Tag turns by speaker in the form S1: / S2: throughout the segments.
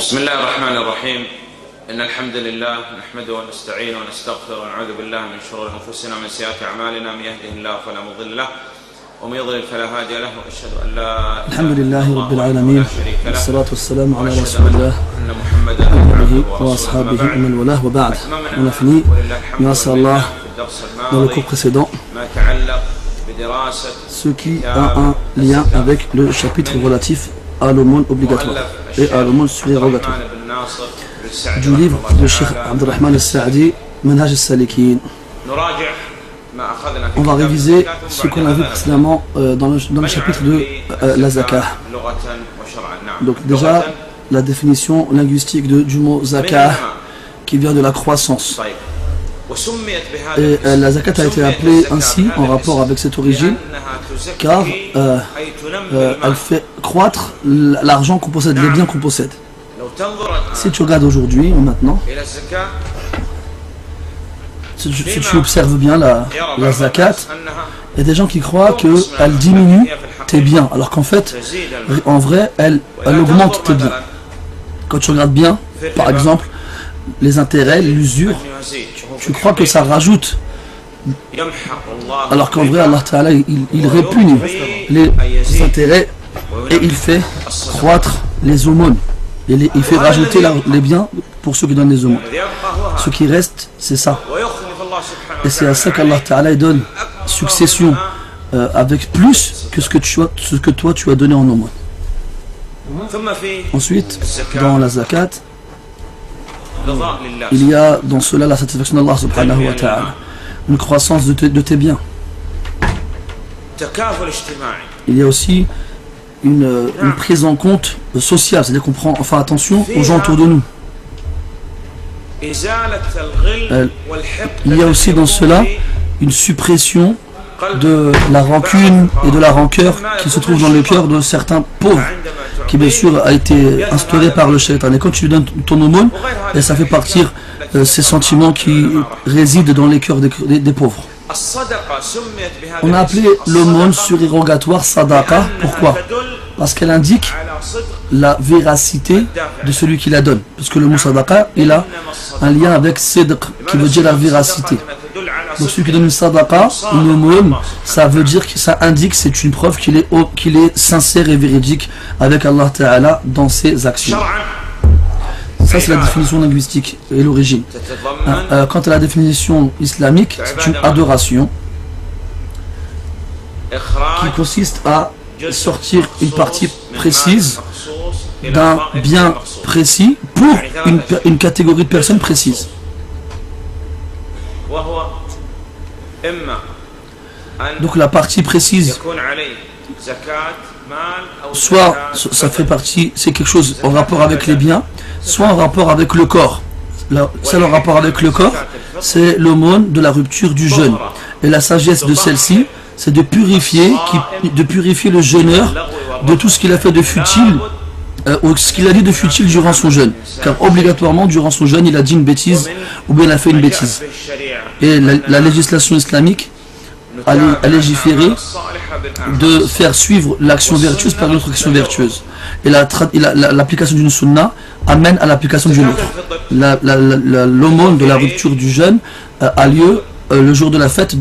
S1: بسم الله الرحمن الرحيم إن الحمد لله نحمده ونستعينه ونستغفره ونعوذ بالله من شرور أنفسنا ومن سيئات أعمالنا من يهده الله فلا مضل له ومن يضلل فلا هادي له وأشهد أن لا
S2: الحمد لله رب العالمين والصلاة والسلام على رسول الله وأصحابه ومن والاه وبعد. On a fini, grâce à Allah, dans le cours précédent, ce qui a un lien avec le chapitre relatif à l'aumône obligatoire et à l'aumône surérogatoire du livre de Cheikh Abdurrahman al-Sa'di, Manhaj al-Salikin. On va réviser ce qu'on a vu précédemment dans le chapitre de la zakah. Donc déjà, la définition linguistique du mot zakah qui vient de la croissance. Et la zakat a été appelée ainsi en rapport avec cette origine car elle fait croître l'argent qu'on possède, les biens qu'on possède. Si tu regardes aujourd'hui ou maintenant, si tu observes bien la zakat, il y a des gens qui croient qu'elle diminue tes biens, alors qu'en fait, en vrai, elle augmente tes biens. Quand tu regardes bien, par exemple, les intérêts, l'usure, tu crois que ça rajoute, alors qu'en vrai, Allah Ta'ala, il répugne les intérêts et il fait croître les aumônes. Il fait rajouter les biens pour ceux qui donnent les aumônes. Ce qui reste, c'est ça. Et c'est à ça qu'Allah Ta'ala donne succession avec plus que ce que toi tu as donné en aumône. Ensuite, dans la zakat, il y a dans cela la satisfaction d'Allah subhanahu wa ta'ala, une croissance de tes biens. Il y a aussi une prise en compte sociale, c'est-à-dire qu'on prend attention aux gens autour de nous. Il y a aussi dans cela une suppression de la rancune et de la rancœur qui se trouve dans le cœur de certains pauvres, qui bien sûr a été instauré par le shaitan. Et quand tu lui donnes ton aumône, et ça fait partir ces sentiments qui résident dans les cœurs des pauvres. On a appelé l'aumône surérogatoire sadaqa. Pourquoi? Parce qu'elle indique la véracité de celui qui la donne. Parce que le mot sadaqa, il a un lien avec sidq, qui veut dire la véracité. Donc celui qui donne une sadaqa, une aumône, ça veut dire que ça indique, c'est une preuve qu'il est sincère et véridique avec Allah Ta'ala dans ses actions. Ça c'est la définition linguistique et l'origine. Quant à la définition islamique, c'est une adoration qui consiste à sortir une partie précise d'un bien précis pour une catégorie de personnes précises. Donc la partie précise, soit ça fait partie, c'est quelque chose en rapport avec les biens, soit en rapport avec le corps. Celle en rapport avec le corps, c'est l'aumône de la rupture du jeûne. Et la sagesse de celle-ci, c'est de purifier le jeûneur de tout ce qu'il a fait de futile, ou ce qu'il a dit de futile durant son jeûne. Car obligatoirement, durant son jeûne, il a dit une bêtise, ou bien il a fait une bêtise. Et la législation islamique a légiféré de faire suivre l'action vertueuse par une autre action vertueuse. Et l'application d'une sunna amène à l'application d'une autre. L'aumône de la rupture du jeûne a lieu le jour de la fête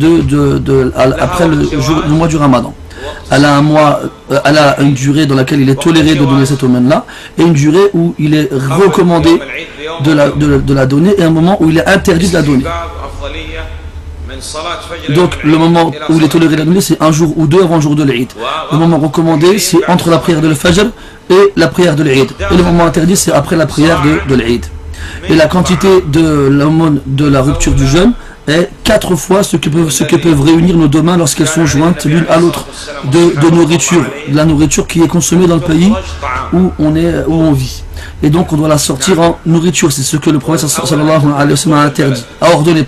S2: après le mois du Ramadan. Elle a une durée dans laquelle il est toléré de donner cette aumône-là, et une durée où il est recommandé de la donner, et un moment où il est interdit de la donner. Donc le moment où il est toléré de la donner, c'est un jour ou deux avant le jour de l'Eid. Le moment recommandé, c'est entre la prière de l'Fajr et la prière de l'Eid. Et le moment interdit, c'est après la prière de l'Eid. Et la quantité de l'aumône de la rupture du jeûne est 4 fois ce que peuvent réunir nos deux mains lorsqu'elles sont jointes l'une à l'autre de nourriture, de la nourriture qui est consommée dans le pays où on vit. Et donc on doit la sortir en nourriture, c'est ce que le prophète sallallahu alayhi wa sallam a ordonné.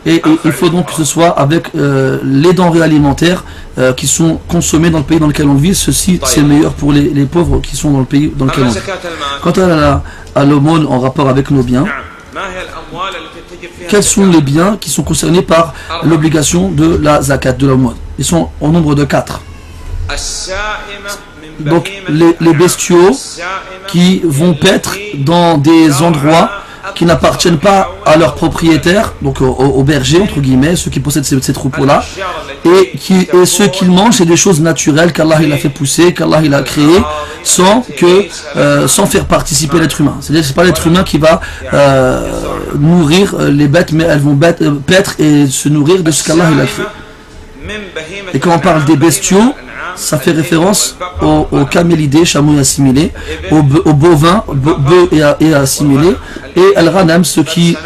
S2: Et il faut donc que ce soit avec les denrées alimentaires qui sont consommées dans le pays dans lequel on vit. Ceci c'est meilleur pour les pauvres qui sont dans le pays dans lequel on vit. Quant à l'aumône en rapport avec nos biens, quels sont les biens qui sont concernés par l'obligation de la zakat, de l'aumône? Ils sont au nombre de 4. donc les bestiaux qui vont paître dans des endroits qui n'appartiennent pas à leurs propriétaires, donc aux bergers entre guillemets, ceux qui possèdent ces troupeaux-là, et ceux qu'ils mangent, c'est des choses naturelles qu'Allah il a fait pousser, qu'Allah il a créé, sans faire participer l'être humain. C'est-à-dire que c'est pas l'être humain qui va nourrir les bêtes, mais elles vont paître et se nourrir de ce qu'Allah il a créé. Et quand on parle des bestiaux, ça fait référence aux camélidés, chameaux et assimilés, aux bovins, bœufs et assimilés, et al-ghanam, ce qui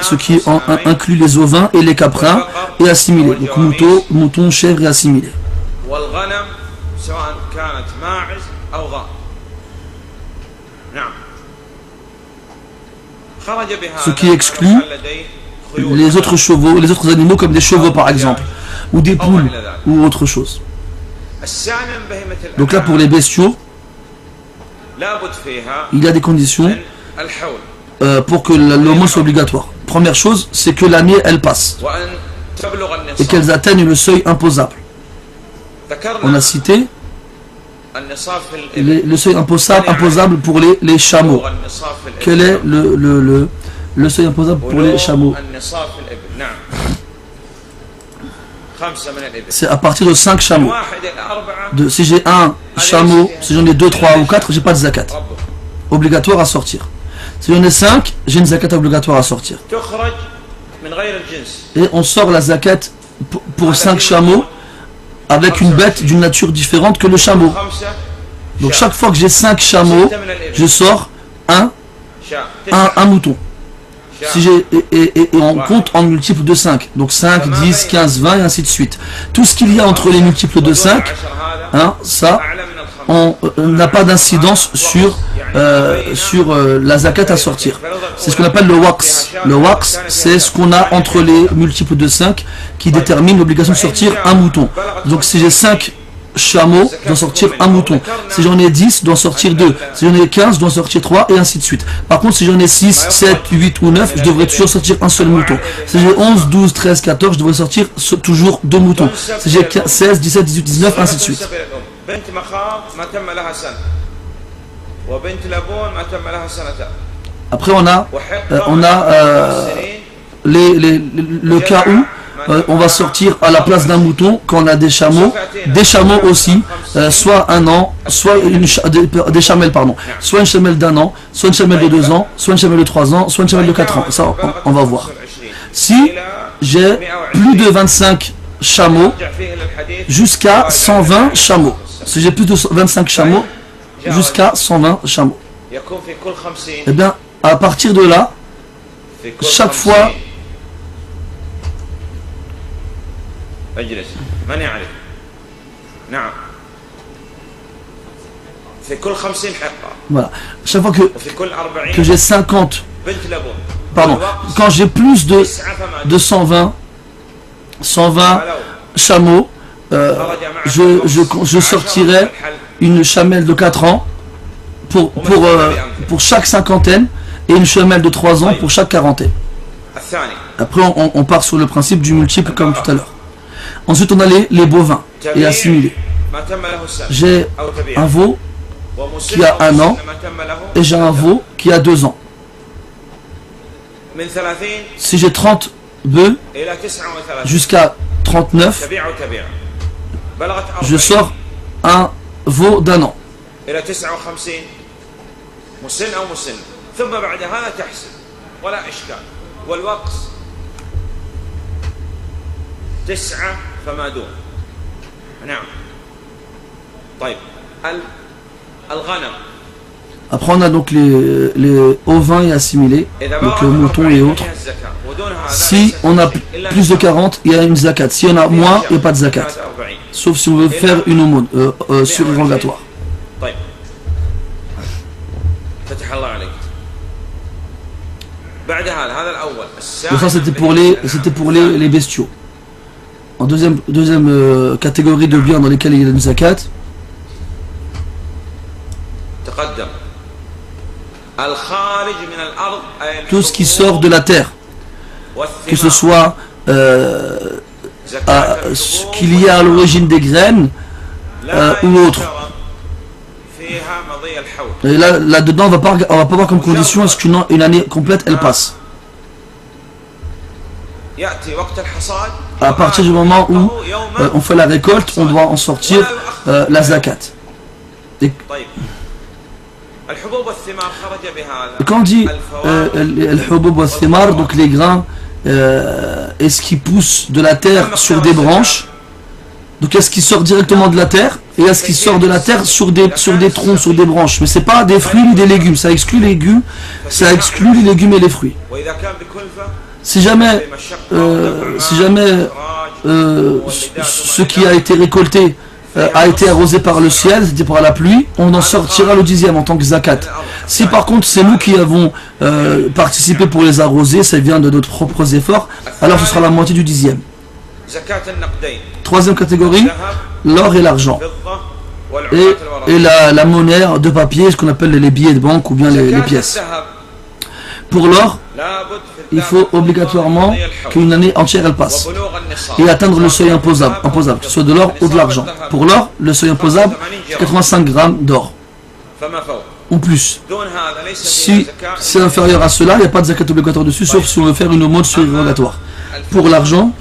S2: inclut les ovins et les caprins et assimilés, donc moutons, chèvres et assimilés. Ce qui exclut les autres chevaux, les autres animaux comme des chevaux par exemple, ou des poules ou autre chose. Donc là pour les bestiaux, il y a des conditions pour que l'aumône soit obligatoire. Première chose, c'est que l'année elle passe et qu'elles atteignent le seuil imposable. On a cité le seuil imposable pour les chameaux. Quel est le seuil imposable pour les chameaux? C'est à partir de 5 chameaux. Si j'ai un chameau, si j'en ai 2, 3 ou 4, j'ai pas de zakat obligatoire à sortir. Si j'en ai 5, j'ai une zakat obligatoire à sortir. Et on sort la zakat pour 5 chameaux avec une bête d'une nature différente que le chameau. Donc chaque fois que j'ai 5 chameaux, je sors un mouton. Et on compte en multiples de 5. Donc 5, 10, 15, 20 et ainsi de suite. Tout ce qu'il y a entre les multiples de 5, ça, on n'a pas d'incidence sur la zakat à sortir. C'est ce qu'on appelle le waqs. Le waqs, c'est ce qu'on a entre les multiples de 5 qui détermine l'obligation de sortir un mouton. Donc si j'ai 5 chameaux, je dois sortir un mouton. Si j'en ai 10, je dois sortir 2. Si j'en ai 15, je dois sortir 3 et ainsi de suite. Par contre, si j'en ai 6, 7, 8 ou 9, je devrais toujours sortir un seul mouton. Si j'ai 11, 12, 13, 14, je devrais sortir toujours 2 moutons. Si j'ai 16, 17, 18, 19, ainsi de suite. Après, on a le cas où on va sortir à la place d'un mouton quand on a des chameaux aussi, soit un an, soit des chamelles, pardon, soit une chamelle d'un an, soit une chamelle de 2 ans, soit une chamelle de 3 ans, soit une chamelle de 4 ans. Ça, on va voir. Si j'ai plus de 25 chameaux, jusqu'à 120 chameaux. Si j'ai plus de 25 chameaux, jusqu'à 120 chameaux. Eh bien, à partir de là, chaque fois, voilà. Chaque fois que j'ai 50, pardon, quand j'ai plus de 120 chameaux, je sortirai une chamelle de 4 ans pour chaque cinquantaine et une chamelle de 3 ans pour chaque quarantaine. Après on part sur le principe du multiple comme tout à l'heure. Ensuite on a les bovins et assimilés. J'ai un veau qui a 1 an et j'ai un veau qui a 2 ans. Si j'ai 30 bœufs jusqu'à 39, je sors un veau d'1 an. Après on a donc les ovins et assimilés, donc moutons et autres. Si on a plus de 40, il y a une zakat. Si on a moins, il n'y a pas de zakat. Sauf si on veut faire une aumône surérogatoire. Donc ça c'était pour les bestiaux. En deuxième catégorie de biens dans lesquels il y a une zakat, tout ce qui sort de la terre, que ce soit qu'il y a à l'origine des graines ou autre. Et là-dedans, on va pas voir comme condition est-ce qu'une année complète, elle passe. À partir du moment où on fait la récolte, on doit en sortir la zakat. Et quand on dit al-hubub wa thimar, donc les grains, est-ce qui pousse de la terre sur des branches, donc est-ce qui sort directement de la terre, et est-ce qui sort de la terre sur des troncs, sur des branches, mais c'est pas des fruits ni des légumes, ça exclut les légumes et les fruits. Si jamais ce qui a été récolté a été arrosé par le ciel, c'était par la pluie, on en sortira le 10e en tant que zakat. Si par contre c'est nous qui avons participé pour les arroser, ça vient de notre propres efforts, alors ce sera la moitié du 10e. Troisième catégorie, l'or et l'argent. Et la monnaie de papier, ce qu'on appelle les billets de banque ou bien les pièces. Pour l'or, il faut obligatoirement qu'une année entière elle passe et atteindre le seuil imposable, que ce soit de l'or ou de l'argent. Pour l'or, le seuil imposable, c'est 85 grammes d'or ou plus. Si c'est inférieur à cela, il n'y a pas de zakat obligatoire dessus, sauf si on veut faire une aumône surérogatoire. Pour l'argent,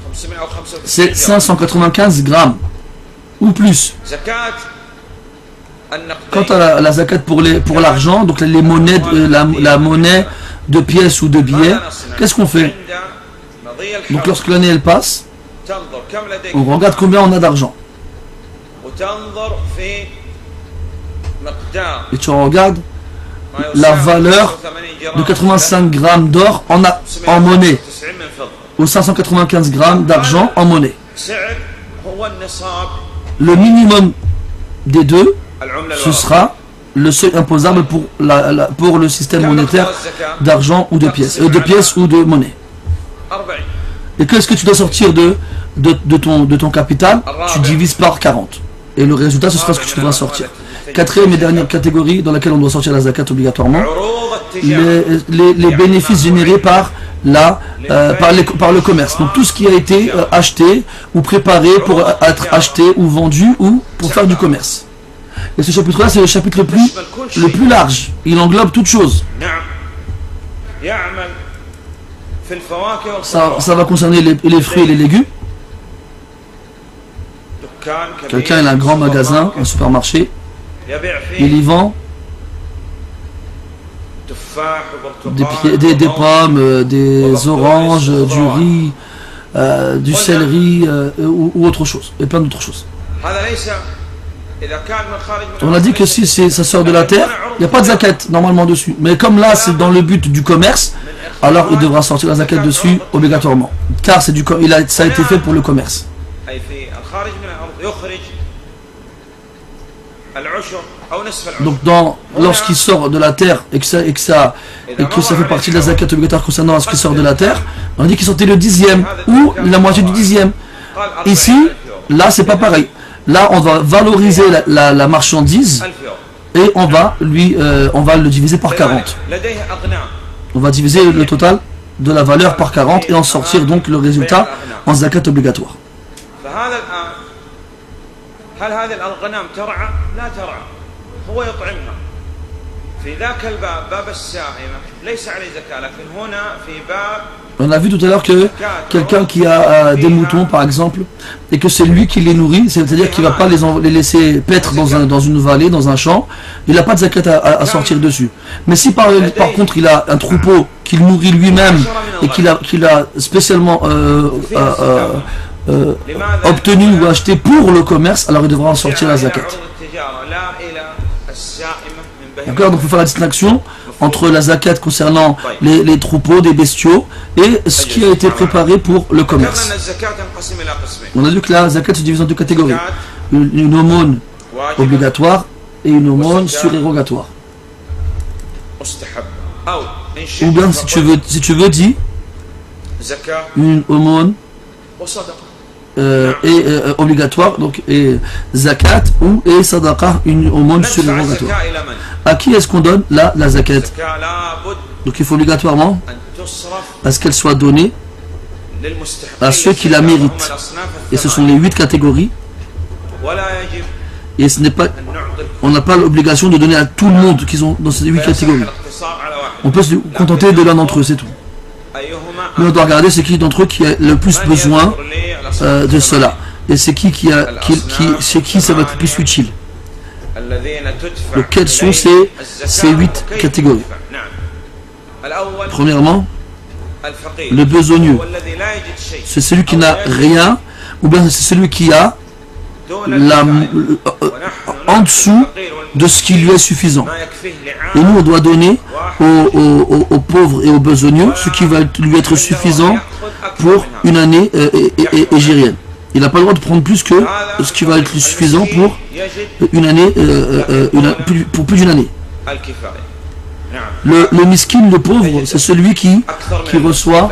S2: c'est 595 grammes ou plus. Quant à la zakat pour l'argent, donc les monnaies, la monnaie de pièces ou de billets, qu'est-ce qu'on fait? Donc lorsque l'année elle passe, on regarde combien on a d'argent. Et tu regardes la valeur de 85 grammes d'or en monnaie ou 595 grammes d'argent en monnaie. Le minimum des deux, ce sera le seuil imposable pour le système monétaire d'argent ou de pièces ou de monnaie. Et qu'est-ce que tu dois sortir de ton capital? Tu divises par 40. Et le résultat, ce sera ce que tu devras sortir. Quatrième et dernière catégorie dans laquelle on doit sortir la zakat obligatoirement, les bénéfices générés par le commerce. Donc tout ce qui a été acheté ou préparé pour être acheté ou vendu ou pour faire du commerce. Et ce chapitre-là, c'est le chapitre le plus large. Il englobe toutes choses. Ça va concerner les fruits et les légumes. Quelqu'un a un grand magasin, un supermarché. Il y vend des pommes, des oranges, du riz, du céleri ou autre chose. Et plein d'autres choses. On a dit que si ça sort de la terre, il n'y a pas de zakat normalement dessus. Mais comme là c'est dans le but du commerce, alors il devra sortir la zakat dessus obligatoirement. Car ça a été fait pour le commerce. Donc lorsqu'il sort de la terre et que ça fait partie de la zakat obligatoire concernant ce qui sort de la terre, on dit qu'il sortait le 10e ou la moitié du 10e. Ici, là c'est pas pareil. Là, on va valoriser la marchandise et on va le diviser par 40. On va diviser le total de la valeur par 40 et en sortir donc le résultat en zakat obligatoire. On a vu tout à l'heure que quelqu'un qui a des moutons par exemple et que c'est lui qui les nourrit, c'est-à-dire qu'il ne va pas les laisser paître dans une vallée, dans un champ, il n'a pas de zakat à sortir dessus. Mais si par contre il a un troupeau qu'il nourrit lui-même et qu'il a spécialement obtenu ou acheté pour le commerce, alors il devra en sortir la zakat. D'accord, donc il faut faire la distinction entre la zakat concernant les troupeaux des bestiaux et ce qui a été préparé pour le commerce. On a vu que la zakat se divise en deux catégories, une aumône obligatoire et une aumône surérogatoire. Ou bien si tu veux dis une aumône obligatoire, donc et zakat et sadaqa, une aumône surérogatoire. À qui est-ce qu'on donne la zakat? Donc il faut obligatoirement à ce qu'elle soit donnée à ceux qui la méritent. Et ce sont les 8 catégories. Et ce n'est pas, on n'a pas l'obligation de donner à tout le monde qui sont dans ces 8 catégories. On peut se contenter de l'un d'entre eux, c'est tout. Mais on doit regarder c'est qui d'entre eux qui a le plus besoin de cela. Et c'est qui chez qui ça va être le plus utile. Donc quelles sont ces 8 catégories? Premièrement, le besogneux. C'est celui qui n'a rien, ou bien c'est celui qui a en dessous de ce qui lui est suffisant. Et nous on doit donner aux pauvres et aux besogneux ce qui va lui être suffisant pour une année égérienne. Il n'a pas le droit de prendre plus que ce qui va être suffisant pour une année, pour plus d'une année. Le miskin, le pauvre, c'est celui qui reçoit,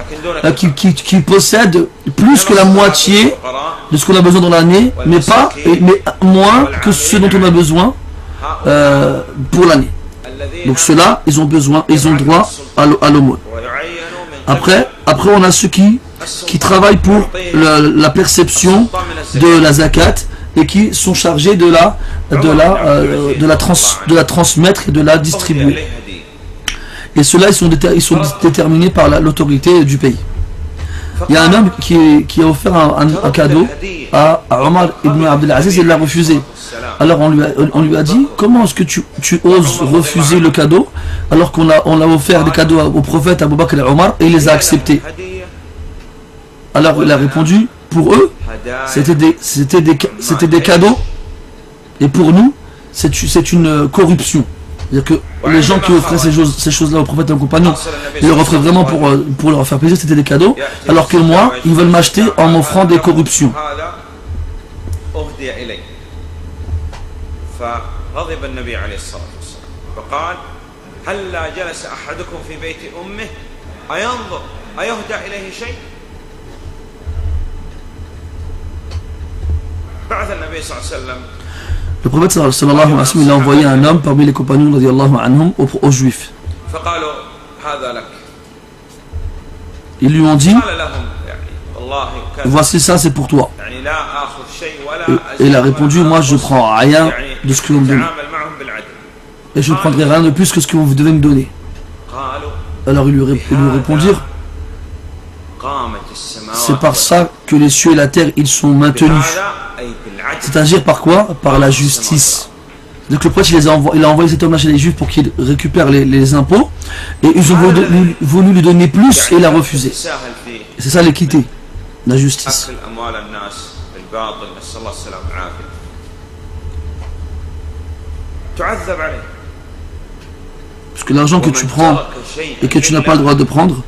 S2: qui possède plus que la moitié de ce qu'on a besoin dans l'année, mais moins que ce dont on a besoin pour l'année. Donc ceux-là, ils ont droit à l'aumône. Après, on a ceux qui travaillent pour la perception de la zakat et qui sont chargés de la transmettre et de la distribuer. Et ceux-là, ils sont déterminés par l'autorité du pays. Il y a un homme qui a offert un cadeau à Omar ibn Abdelaziz et il l'a refusé. Alors on lui a dit, comment est-ce que tu oses refuser le cadeau alors qu'on a offert des cadeaux au prophète Abu Bakr et Omar et il les a acceptés? Alors il a répondu, pour eux, c'était des cadeaux et pour nous, c'est une corruption. C'est-à-dire que les gens qui offraient ces choses-là au prophète et aux compagnons, ils leur offraient vraiment pour leur faire plaisir, c'était des cadeaux, alors que moi, ils veulent m'acheter en m'offrant des corruptions. Le prophète sallallahu alayhi wa sallam, il a envoyé un homme parmi les compagnons radiyallahu anhum aux juifs. Ils lui ont dit, voici ça, c'est pour toi. Et il a répondu, moi je ne prends rien de ce que vous me donnez. Et je ne prendrai rien de plus que ce que vous devez me donner. Alors ils lui répondirent, c'est par ça que les cieux et la terre, ils sont maintenus. C'est-à-dire par quoi? Par la justice. Donc le prophète il a envoyé cet homme chez les juifs pour qu'il récupère les impôts et ils ont voulu lui donner plus et il a refusé. Et c'est ça l'équité, la justice. Parce que l'argent que tu prends et que tu n'as pas le droit de prendre,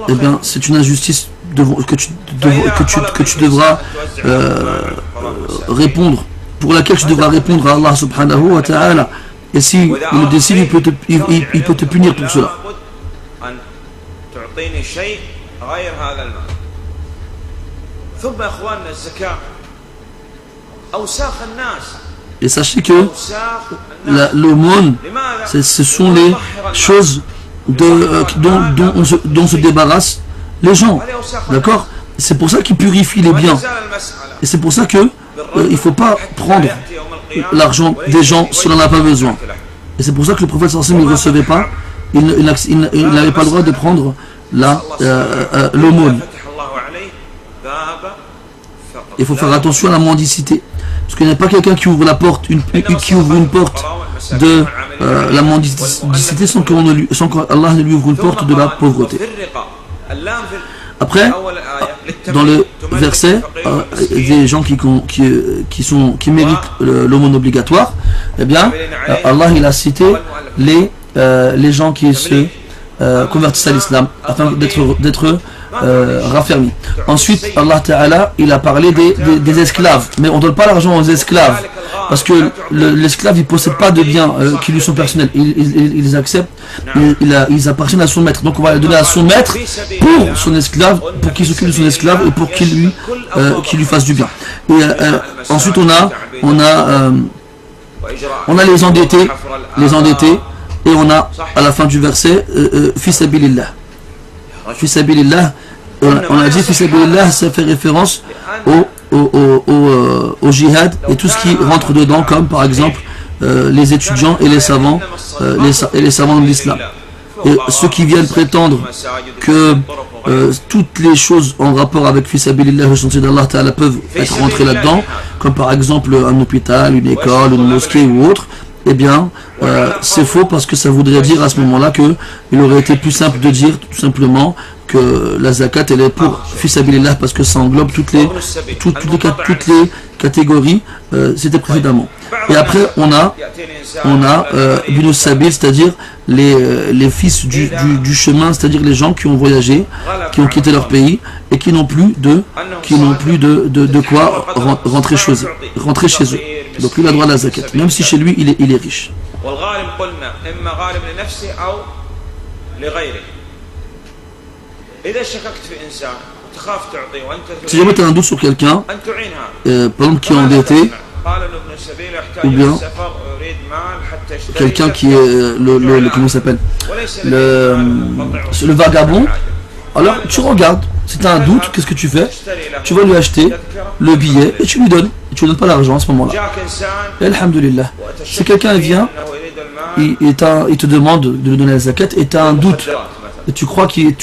S2: eh bien c'est une injustice que tu devras répondre, pour laquelle tu devras répondre à Allah subhanahu wa ta'ala. Et si il le décide, il peut te punir pour cela. Et sachez que l'aumône, ce sont les choses dont se débarrassent les gens, d'accord? C'est pour ça qu'ils purifient les biens. Et c'est pour ça que il ne faut pas prendre l'argent des gens si on n'en a pas besoin. Et c'est pour ça que le prophète sallallahu alayhi wa sallam, il ne recevait pas, il n'avait pas le droit de prendre l'aumône. Il faut faire attention à la mendicité. Parce qu'il n'y a pas quelqu'un qui ouvre une porte de la mendicité sans qu'Allah ne lui ouvre une porte de la pauvreté. Après, dans le verset, des gens qui méritent l'aumône obligatoire, eh bien, Allah il a cité les gens qui se convertissent à l'islam afin d'être raffermis. Ensuite, Allah Ta'ala, il a parlé des esclaves, mais on ne donne pas l'argent aux esclaves parce que l'esclave il ne possède pas de biens qui lui sont personnels, il les accepte, ils appartiennent à son maître, donc on va le donner à son maître pour son esclave, pour qu'il s'occupe de son esclave et pour qu'il lui fasse du bien. Et ensuite on a les endettés, et on a à la fin du verset fi sabilillah. Fi sabilillah, on a dit fi sabilillah, ça fait référence au jihad et tout ce qui rentre dedans, comme par exemple les étudiants et les savants, les savants de l'islam. Et ceux qui viennent prétendre que toutes les choses en rapport avec Fi Sabilillah, le chantier d'Allah Ta'ala, peuvent être rentrées là-dedans, comme par exemple un hôpital, une école, une mosquée ou autre, eh bien c'est faux, parce que ça voudrait dire à ce moment-là qu'il aurait été plus simple de dire tout simplement que la zakat elle est pour Fi Sabilillah, parce que ça englobe toutes les catégories c'était précédemment. Et après on a Ibn Sabil, c'est-à-dire les fils du chemin, c'est-à-dire les gens qui ont voyagé, qui ont quitté leur pays et qui n'ont plus de quoi rentrer chez eux. Donc lui il a droit à la zakat, même si chez lui il est riche. Si jamais tu as un doute sur quelqu'un, par exemple qui est endetté, ou bien quelqu'un qui est comment s'appelle, le vagabond, alors tu regardes, si tu as un doute, qu'est-ce que tu fais? Tu vas lui acheter le billet et tu lui donnes. Et tu ne donnes pas l'argent à ce moment-là. Et alhamdulillah. Si quelqu'un vient, il te demande de lui donner la zakat et tu as un doute, et tu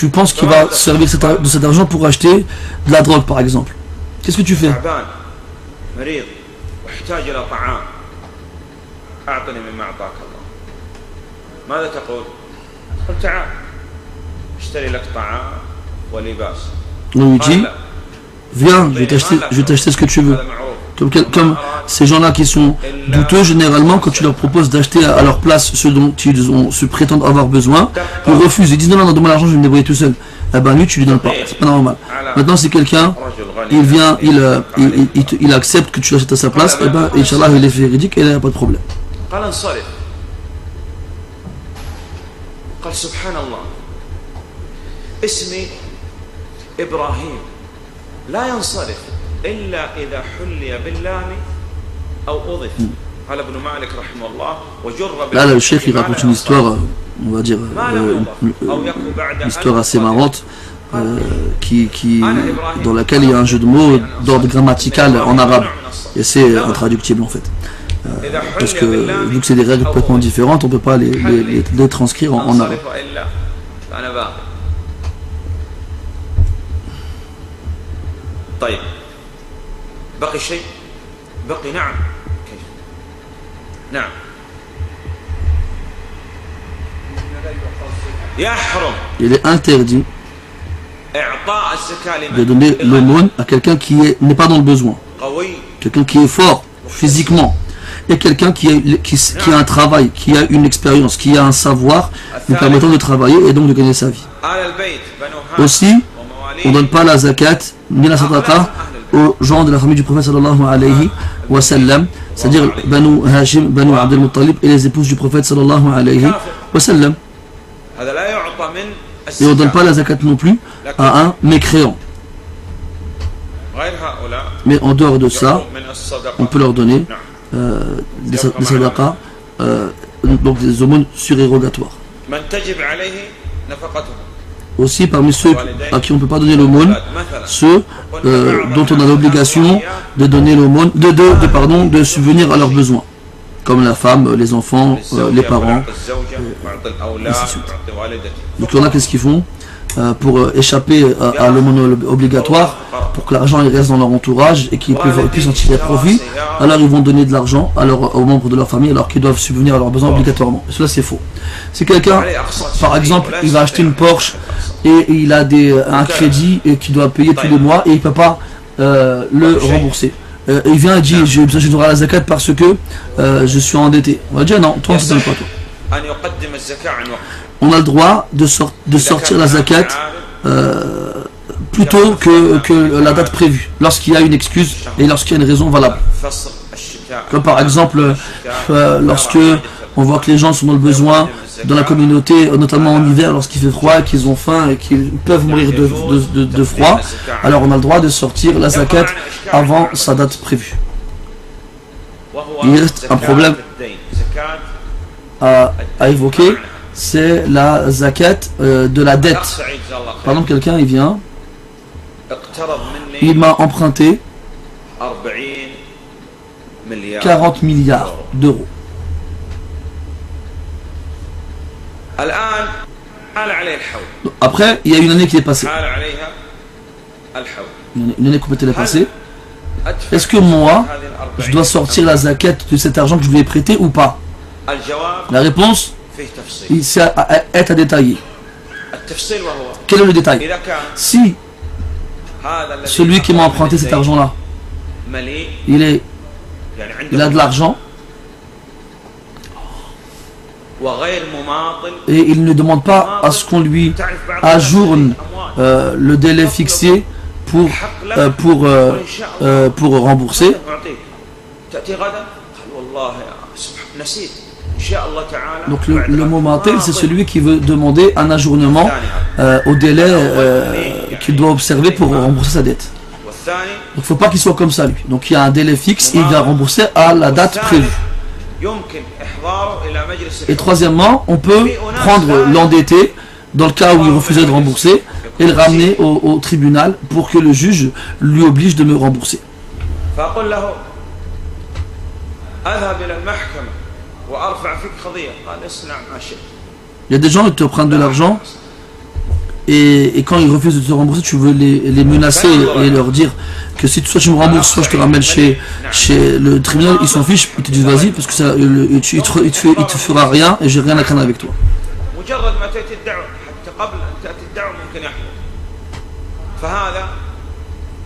S2: penses qu'il va servir de cet argent pour acheter de la drogue par exemple, qu'est-ce que tu fais? On lui dit, viens, je vais t'acheter ce que tu veux. Comme ces gens-là qui sont douteux, généralement, quand tu leur proposes d'acheter à leur place ce dont ils se prétendent avoir besoin, ils refusent, ils disent non, donne-moi l'argent, je vais me débrouiller tout seul. Eh ben lui, tu lui donnes pas, c'est pas normal. Maintenant, si quelqu'un, il vient, il accepte que tu l'achètes à sa place, eh ben, Inch'Allah, il est véridique et il n'y a pas de problème. Là, le chef il raconte une histoire, on va dire, une histoire assez marrante, dans laquelle il y a un jeu de mots d'ordre grammatical en arabe, et c'est intraductible en fait. Parce que vu que c'est des règles complètement différentes, on ne peut pas les transcrire en arabe.
S1: بقي شيء بقي نعم كيف نعم يحرم
S2: il est interdit de donner l'aumône à quelqu'un qui n'est pas dans le besoin, quelqu'un qui est fort physiquement et quelqu'un qui a un travail, qui a une expérience, qui a un savoir lui permettant de travailler et donc de gagner sa vie. Aussi, on ne donne pas la zakat ni la sadaqa aux gens de la famille du prophète sallallahu alayhi wa sallam, c'est-à-dire Banu Hashim, Banu Abdel Muttalib et les épouses du prophète sallallahu alayhi wa sallam. Et on ne donne pas la zakat non plus à un mécréant. Mais en dehors de ça, on peut leur donner des sadaqas, donc des aumônes surérogatoires. Aussi parmi ceux à qui on ne peut pas donner l'aumône, ceux dont on a l'obligation de donner l'aumône, de subvenir à leurs besoins, comme la femme, les enfants, les parents, et ainsi de suite. Donc il y en a qu'est-ce qu'ils font pour échapper à l'aumône obligatoire, pour que l'argent reste dans leur entourage et qu'ils puissent en tirer profit, alors ils vont donner de l'argent aux membres de leur famille alors qu'ils doivent subvenir à leurs besoins obligatoirement. Et cela c'est faux. Si quelqu'un, par exemple, il va acheter une Porsche et il a un crédit et qu'il doit payer tous les mois et il ne peut pas le rembourser, il vient et dit je dois la zakat parce que je suis endetté. On va dire non, toi on ne donne pas toi. On a le droit de sortir la zakat plutôt que la date prévue, lorsqu'il y a une excuse et lorsqu'il y a une raison valable. Comme par exemple, lorsque on voit que les gens sont dans le besoin dans la communauté, notamment en hiver, lorsqu'il fait froid, qu'ils ont faim et qu'ils peuvent mourir de froid, alors on a le droit de sortir la zakat avant sa date prévue. Il reste un problème à évoquer, c'est la zakat de la dette. Par exemple, quelqu'un il vient, il m'a emprunté 40 milliards d'euros. Après, il y a une année qui est passée. Une année complète est passée. Est-ce que moi, je dois sortir la zakat de cet argent que je lui ai prêté ou pas? La réponse, c'est à détailler. Quel est le détail? Si celui qui m'a emprunté cet argent-là, il a de l'argent et il ne demande pas à ce qu'on lui ajourne le délai fixé pour rembourser. Donc le mumatil, c'est celui qui veut demander un ajournement au délai qu'il doit observer pour rembourser sa dette. Donc il ne faut pas qu'il soit comme ça lui. Donc il y a un délai fixe et il va rembourser à la date prévue. Et troisièmement, on peut prendre l'endetté dans le cas où il refusait de rembourser et le ramener au tribunal pour que le juge lui oblige de me rembourser. Il y a des gens qui te prennent de l'argent et quand ils refusent de te rembourser, tu veux les menacer et leur dire que si soit tu me rembourses, soit je te ramène chez le tribunal, ils s'en fichent, ils te disent vas-y parce que ça, il te fera rien et j'ai rien à craindre avec toi.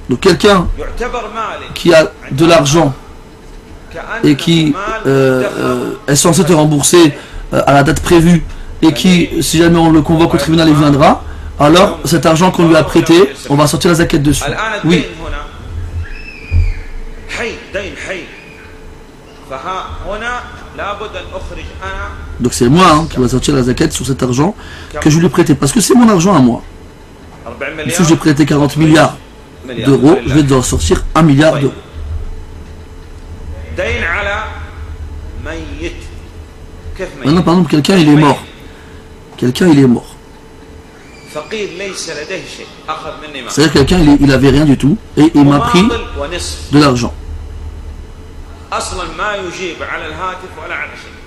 S2: Donc quelqu'un qui a de l'argent et qui est censé te rembourser à la date prévue et qui, si jamais on le convoque au tribunal, il viendra, alors cet argent qu'on lui a prêté, on va sortir la zakat dessus. Oui. Donc c'est moi qui va sortir la zakat sur cet argent que je lui ai prêté, parce que c'est mon argent à moi. Si j'ai prêté 40 milliards d'euros, je vais devoir sortir 1 milliard d'euros. Maintenant, par exemple, quelqu'un il est mort. Quelqu'un il est mort. C'est-à-dire quelqu'un il avait rien du tout et il m'a pris de l'argent.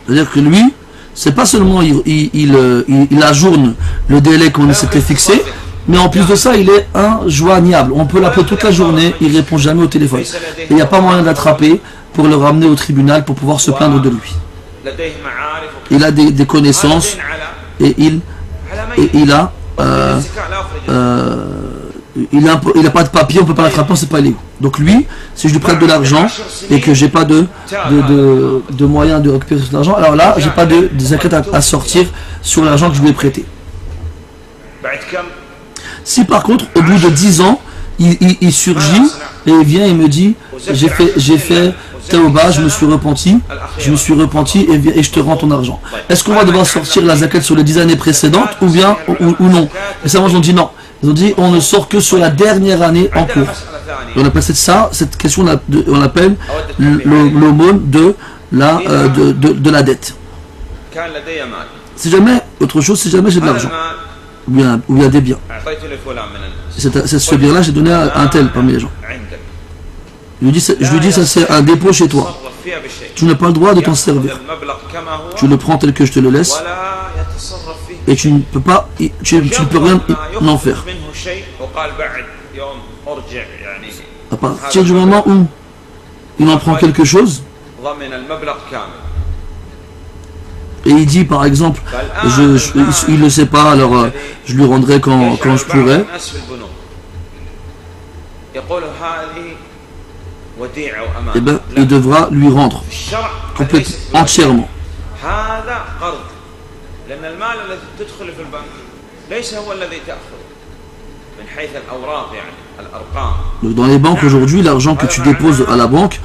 S2: C'est-à-dire que lui, c'est pas seulement il ajourne le délai qu'on s'était fixé, mais en plus de ça, il est injoignable. On peut l'appeler toute la journée, il répond jamais au téléphone. Et il n'y a pas moyen d'attraper pour le ramener au tribunal pour pouvoir se plaindre de lui. Il a des connaissances et il a pas de papier, on ne peut pas l'attraper, c'est pas illégal. Donc lui, si je lui prête de l'argent et que j'ai pas de moyens de récupérer cet argent, alors là, j'ai pas de zakat à sortir sur l'argent que je lui ai prêté. Si par contre, au bout de 10 ans, il surgit et il vient et me dit j'ai fait Tauba, je me suis repenti et je te rends ton argent. Est-ce qu'on va devoir sortir la zakat sur les 10 années précédentes ou bien ou non? Et ça, moi, ils ont dit non. Ils ont dit on ne sort que sur la dernière année en cours. Et on appelle cette question, on appelle l'aumône de la dette. Si jamais, autre chose, si jamais j'ai de l'argent, ou bien des biens. Ce bien-là, j'ai donné à un tel parmi les gens. Je lui dis, ça c'est un dépôt chez toi. Tu n'as pas le droit de t'en servir. Tu le prends tel que je te le laisse. Et tu ne peux pas, tu ne peux rien en faire. À partir du moment où il en prend quelque chose, et il dit par exemple, il ne sait pas, alors je lui rendrai quand je pourrai. Eh bien, il devra lui rendre complètement, entièrement. Donc dans les banques aujourd'hui, l'argent que tu déposes à la banque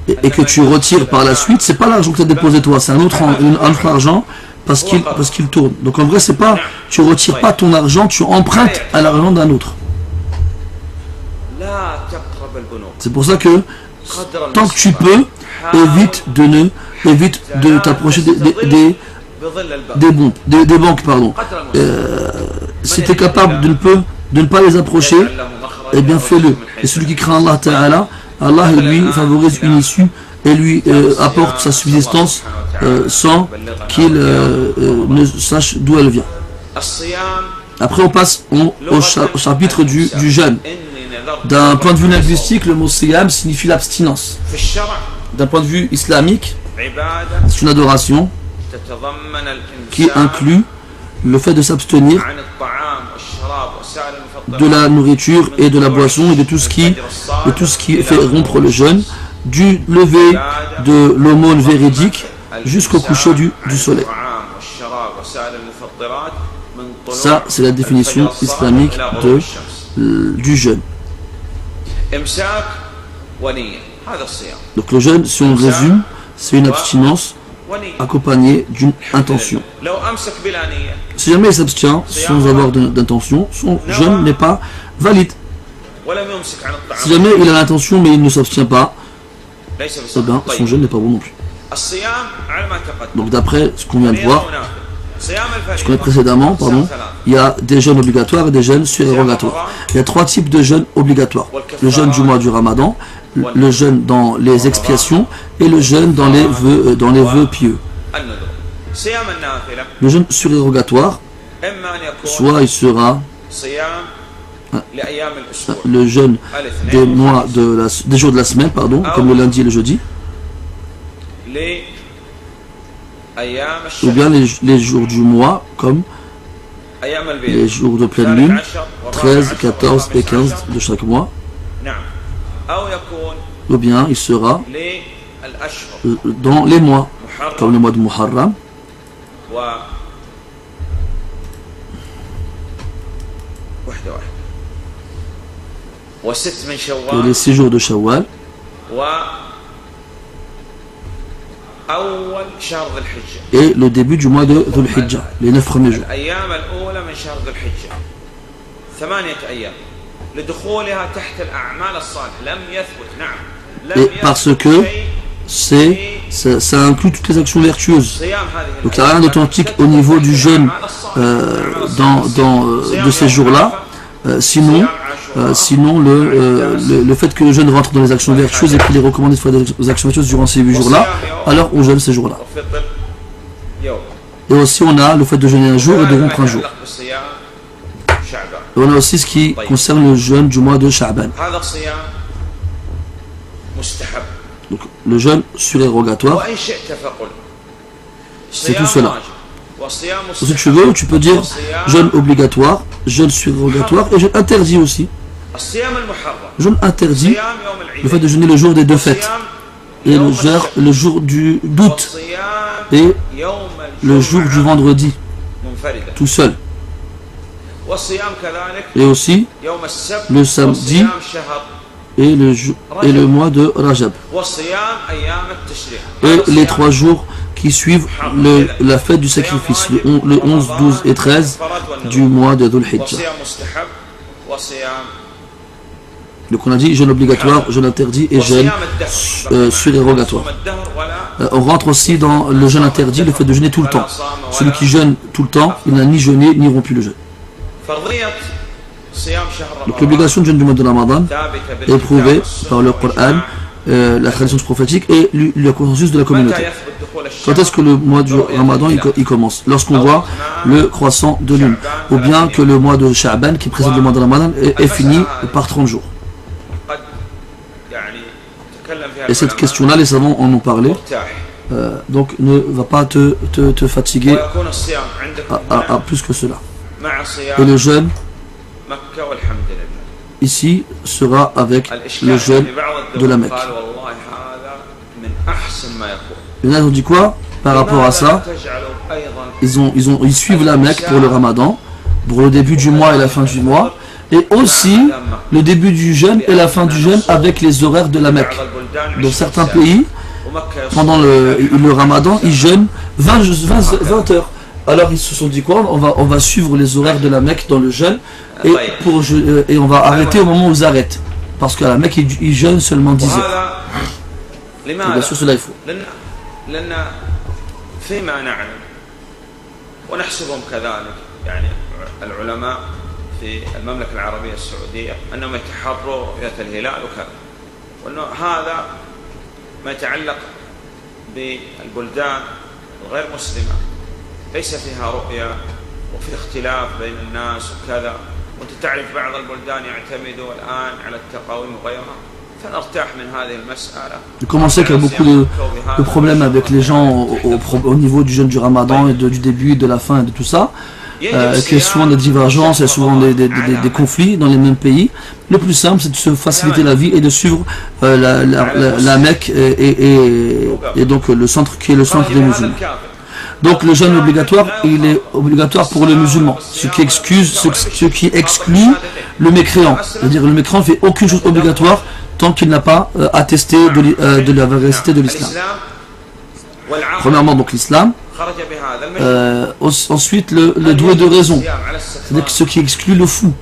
S2: et que tu retires par la suite, c'est pas l'argent que tu as déposé toi, c'est un autre argent parce qu'il tourne. Donc en vrai, c'est pas, tu retires pas ton argent, tu empruntes à l'argent d'un autre. C'est pour ça que tant que tu peux, évite de t'approcher des banques, pardon. Si tu es capable de ne pas les approcher, eh bien fais-le. Et celui qui craint Allah Ta'ala, Allah lui favorise une issue et lui apporte sa subsistance sans qu'il ne sache d'où elle vient. Après on passe au chapitre du jeûne. D'un point de vue linguistique, le mot siyam signifie l'abstinence. D'un point de vue islamique, c'est une adoration qui inclut le fait de s'abstenir de la nourriture et de la boisson et de tout ce qui fait rompre le jeûne, du lever de l'aumône véridique jusqu'au coucher du soleil. Ça, c'est la définition islamique du jeûne. Donc le jeûne, si on résume, c'est une abstinence accompagnée d'une intention. Si jamais il s'abstient sans avoir d'intention, son jeûne n'est pas valide. Si jamais il a l'intention mais il ne s'abstient pas, eh bien, son jeûne n'est pas bon non plus. Donc d'après ce qu'on vient de voir, ce qu'on a précédemment, il y a des jeûnes obligatoires et des jeûnes surérogatoires. Il y a 3 types de jeûnes obligatoires. Le jeûne du mois du Ramadan, le jeûne dans les expiations et le jeûne dans les vœux pieux. Le jeûne surérogatoire, soit il sera le jeûne des jours de la semaine, comme le lundi et le jeudi, ou bien les jours du mois, comme les jours de pleine lune, 13, 14 et 15 de chaque mois, ou bien il sera dans les mois, comme le mois de Muharram, et les 6 jours de Shawwal, et le début du mois de Dhul Hijjah, les 9 premiers jours. Et parce que ça inclut toutes les actions vertueuses. Donc il n'y a rien d'authentique au niveau du jeûne de ces jours-là, sinon le fait que le jeûne rentre dans les actions vertueuses et qu'il est recommandé de faire des actions vertueuses durant ces 8 jours-là, alors on jeûne ces jours-là. Et aussi on a le fait de jeûner un jour et de rompre un jour. Et on a aussi ce qui concerne le jeûne du mois de Sha'ban. Donc le jeûne surérogatoire, c'est tout cela. Si tu veux, tu peux dire jeûne obligatoire, jeûne surérogatoire et jeûne interdit aussi. Jeûne interdit, le fait de jeûner le jour des 2 fêtes, et le jour du doute, et le jour du vendredi, tout seul. Et aussi le samedi et le mois de Rajab. Et les 3 jours qui suivent la fête du sacrifice, le 11, 12 et 13 du mois de Dhul Hijjah. Donc on a dit jeûne obligatoire, jeûne interdit et jeûne surérogatoire. On rentre aussi dans le jeûne interdit, le fait de jeûner tout le temps. Celui qui jeûne tout le temps, il n'a ni jeûné ni rompu le jeûne. Donc l'obligation du jeûne du mois de Ramadan est prouvée par le Coran, la tradition prophétique et le consensus de la communauté. Quand est-ce que le mois du Ramadan il commence? Lorsqu'on voit le croissant de lune, ou bien que le mois de Sha'ban qui précède le mois de Ramadan est fini par 30 jours. Et cette question-là, les savants en ont parlé, donc ne va pas te fatiguer à plus que cela. Et le jeûne ici sera avec le jeûne de la Mecque. Il y en a qui ont dit quoi par rapport à ça? Ils suivent la Mecque pour le Ramadan, pour le début du mois et la fin du mois, et aussi le début du jeûne et la fin du jeûne avec les horaires de la Mecque. Dans certains pays, pendant le Ramadan, ils jeûnent 20 heures. Alors ils se sont dit quoi? On va suivre les horaires de la Mecque dans le jeûne et on va arrêter au moment où ils arrêtent. Parce qu'à la Mecque, ils jeûnent seulement 10 heures. Et bien sûr, cela il faut.
S1: وأنه هذا ما يتعلق بالبلدان الغير مسلمة ليس فيها رؤية وفي اختلاف بين الناس وكذا، وأنت تعرف بعض البلدان يعتمدوا الآن على التقاويم وغيرها، فنرتاح من هذه المسألة.
S2: Comment c'est qu'il y a beaucoup de problèmes avec les gens au niveau du jeûne du Ramadan et du début, de la fin et de tout ça, qu'il y a souvent des divergences, il y a souvent des conflits dans les mêmes pays. Le plus simple, c'est de se faciliter la vie et de suivre la Mecque et donc le centre qui est le centre des musulmans. Donc le jeûne obligatoire, il est obligatoire pour le musulman, ce qui exclut le mécréant. C'est-à-dire le mécréant ne fait aucune chose obligatoire tant qu'il n'a pas attesté de la véracité de l'islam. Premièrement, donc l'islam. Ensuite, le doué de raison, c'est-à-dire ce qui exclut le fou.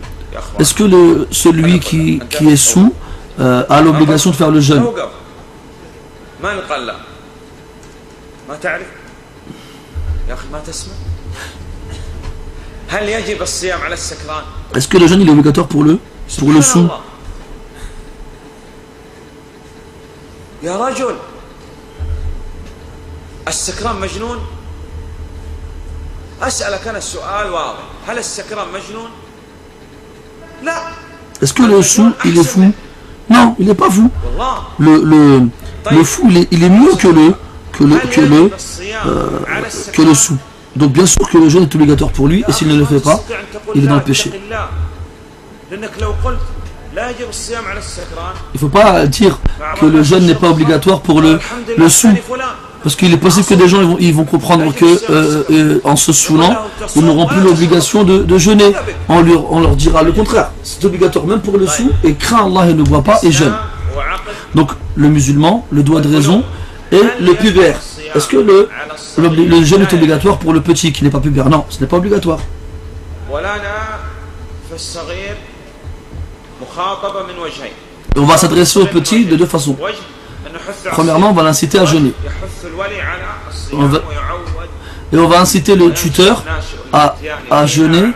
S2: Est-ce que celui qui est sous a l'obligation de faire le jeûne? Est-ce que le jeûne il est obligatoire pour le sou?
S1: يا رجل السكران مجنون؟ أسألك أنا السؤال واضح، هل السكران مجنون؟ لا.
S2: Est-ce que le sou il est fou? Non, il n'est pas fou. Le fou il est mieux que le sou. Donc bien sûr que le jeûne est obligatoire pour lui et s'il ne le fait pas, il est dans le péché. Il ne faut pas dire que le jeûne n'est pas obligatoire pour le sou. Parce qu'il est possible que des gens ils vont comprendre que en se saoulant, ils n'auront plus l'obligation de jeûner. On leur dira le contraire. C'est obligatoire même pour le sou et craint Allah et ne boit pas et jeûne. Donc le musulman, le doigt de raison et le pubère. Est-ce que le jeûne est obligatoire pour le petit qui n'est pas pubère? Non, ce n'est pas obligatoire. On va s'adresser au petit de deux façons. Premièrement, on va l'inciter à jeûner. Et on va inciter le tuteur à jeûner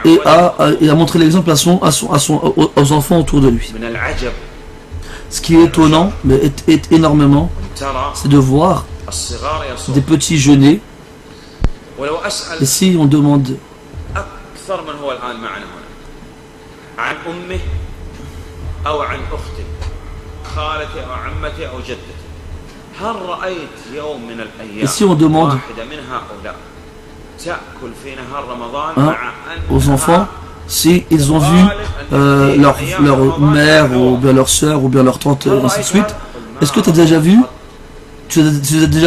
S2: et à montrer l'exemple aux enfants autour de lui. Ce qui est étonnant, mais est énormément, c'est de voir des petits jeûner. Et si on demande aux enfants si ils ont vu leur mère ou bien leur soeur ou bien leur tante et ainsi de suite, est-ce que tu as déjà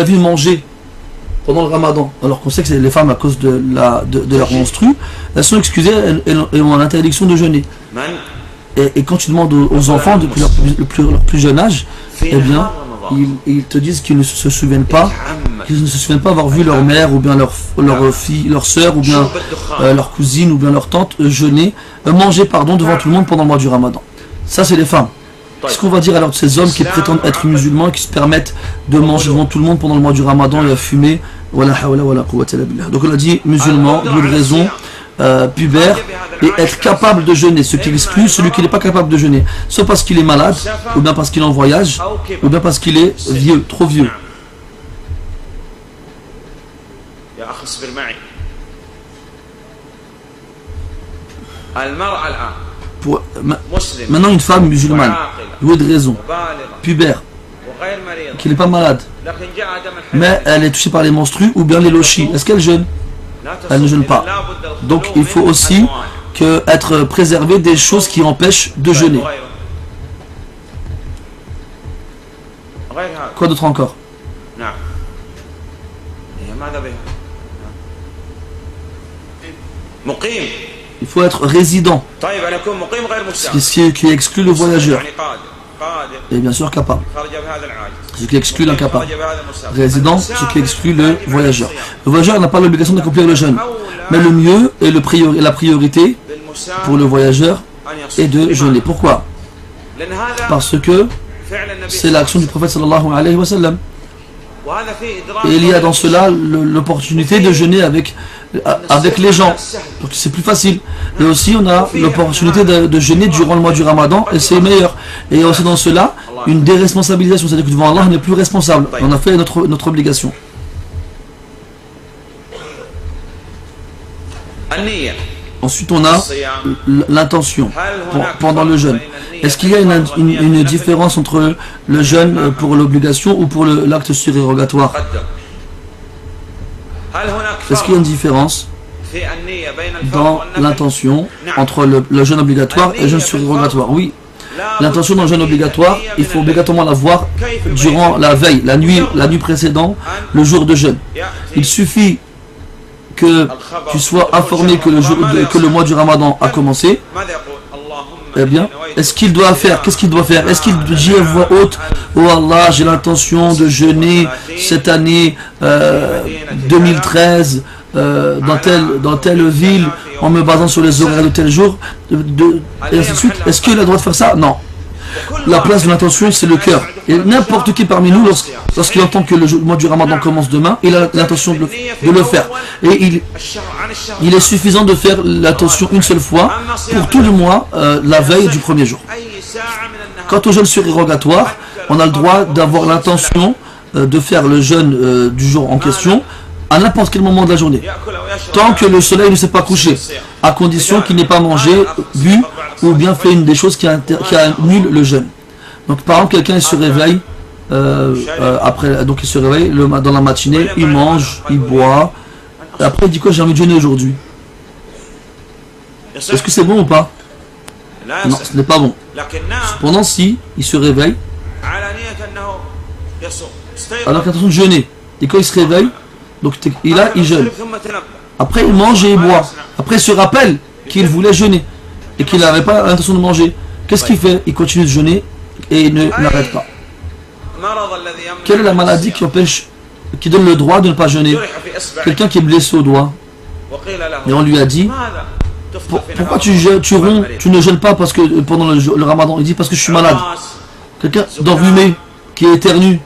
S2: vu manger pendant le Ramadan, alors qu'on sait que les femmes à cause de leur menstru, elles sont excusées et ont l'interdiction de jeûner. Et quand tu demandes aux enfants depuis leur plus jeune âge, eh bien, ils te disent qu'ils ne se souviennent pas avoir vu leur mère ou bien leur fille, leur soeur ou bien leur cousine ou bien leur tante manger devant tout le monde pendant le mois du Ramadan. Ça, c'est les femmes. Qu'est-ce qu'on va dire alors de ces hommes qui prétendent être musulmans et qui se permettent de manger devant tout le monde pendant le mois du Ramadan et à fumer? Donc on a dit musulman, de raison, pubère et être capable de jeûner, ce qui exclut celui qui n'est pas capable de jeûner, soit parce qu'il est malade, ou bien parce qu'il est en voyage, ou bien parce qu'il est vieux, trop vieux. Maintenant une femme musulmane, douée de raison, pubère, qui n'est pas malade, mais elle est touchée par les menstrues ou bien les lochis, est-ce qu'elle jeûne? Elle ne jeûne pas. Donc il faut aussi être préservé des choses qui empêchent de jeûner. Quoi d'autre encore? Il faut être résident, ce qui exclut le voyageur. Et bien sûr capable, ce qui exclut l'incapable. Résident, ce qui exclut le voyageur. Le voyageur n'a pas l'obligation d'accomplir le jeûne. Mais le mieux et la priorité pour le voyageur est de jeûner. Pourquoi? Parce que c'est l'action du prophète sallallahu alayhi wa sallam. Et il y a dans cela l'opportunité de jeûner avec les gens. Donc c'est plus facile. Et aussi on a l'opportunité de jeûner durant le mois du Ramadan et c'est meilleur. Et il y a aussi dans cela une déresponsabilisation. C'est-à-dire que devant Allah on n'est plus responsable. On a fait notre obligation. Ensuite, on a l'intention pendant le jeûne. Est-ce qu'il y a une différence entre le jeûne pour l'obligation ou pour l'acte surérogatoire? Est-ce qu'il y a une différence dans l'intention entre le jeûne obligatoire et le jeûne surérogatoire? Oui. L'intention dans le jeûne obligatoire, il faut obligatoirement la voir durant la veille, la nuit précédente, le jour de jeûne. Il suffit que tu sois informé que le mois du Ramadan a commencé. Eh bien, est-ce qu'il doit faire? Qu'est-ce qu'il doit faire? Est-ce qu'il dit à voix haute: oh Allah, j'ai l'intention de jeûner cette année 2013 dans telle ville en me basant sur les horaires de tel jour, et ainsi de suite. Est-ce qu'il a le droit de faire ça? Non. La place de l'intention, c'est le cœur. Et n'importe qui parmi nous, lorsqu'il entend que le mois du Ramadan commence demain, il a l'intention de le faire. Et il est suffisant de faire l'intention une seule fois pour tout le mois, la veille du premier jour. Quant au jeûne surérogatoire, on a le droit d'avoir l'intention de faire le jeûne du jour en question à n'importe quel moment de la journée, tant que le soleil ne s'est pas couché, à condition qu'il n'ait pas mangé, bu ou bien fait une des choses qui annule le jeûne. Donc par exemple, quelqu'un se réveille donc il se réveille dans la matinée, il mange, il boit, et après il dit quoi? J'ai envie de jeûner aujourd'hui. Est-ce que c'est bon ou pas? Non, ce n'est pas bon. Cependant, si il se réveille alors qu'il a l'intention de jeûner, et quand il se réveille, donc il jeûne. Après il mange et il boit. Après il se rappelle qu'il voulait jeûner et qu'il n'avait pas l'intention de manger. Qu'est-ce qu'il fait? Il continue de jeûner et il n'arrête pas. Quelle est la maladie qui donne le droit de ne pas jeûner? Quelqu'un qui est blessé au doigt. Et on lui a dit: pourquoi tu ne jeûnes pas parce que pendant le Ramadan? Il dit: parce que je suis malade. Quelqu'un d'enrhumé qui éternue,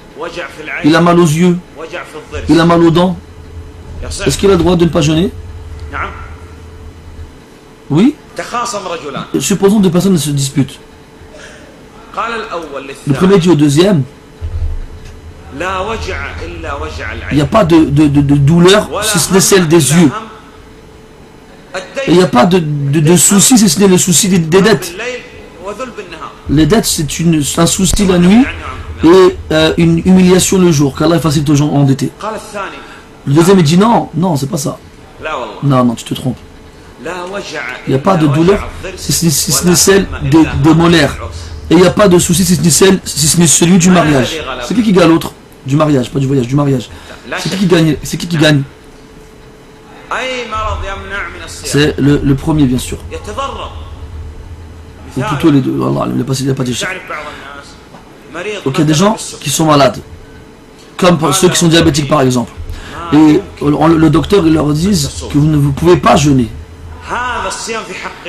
S2: il a mal aux yeux, il a mal aux dents. Est-ce qu'il a le droit de ne pas jeûner? Oui. Supposons deux personnes se disputent. Le premier dit au deuxième: il n'y a pas de douleur si ce n'est celle des yeux. Et il n'y a pas de souci si ce n'est le souci des dettes. Les dettes, c'est un souci la nuit et une humiliation le jour, qu'Allah facilite aux gens endettés. Le deuxième il dit: non, c'est pas ça. Non, tu te trompes. Il n'y a pas de douleur si ce n'est celle des molaires. Et il n'y a pas de souci si ce n'est celui du mariage. C'est qui gagne l'autre? Du mariage, pas du voyage, du mariage. C'est qui qui gagne? C'est le premier, bien sûr. Ou plutôt les deux. Allah, il n'a pas dit ça. Donc il y a des gens qui sont malades, comme ceux qui sont diabétiques par exemple. Et le docteur il leur dit que vous ne pouvez pas jeûner.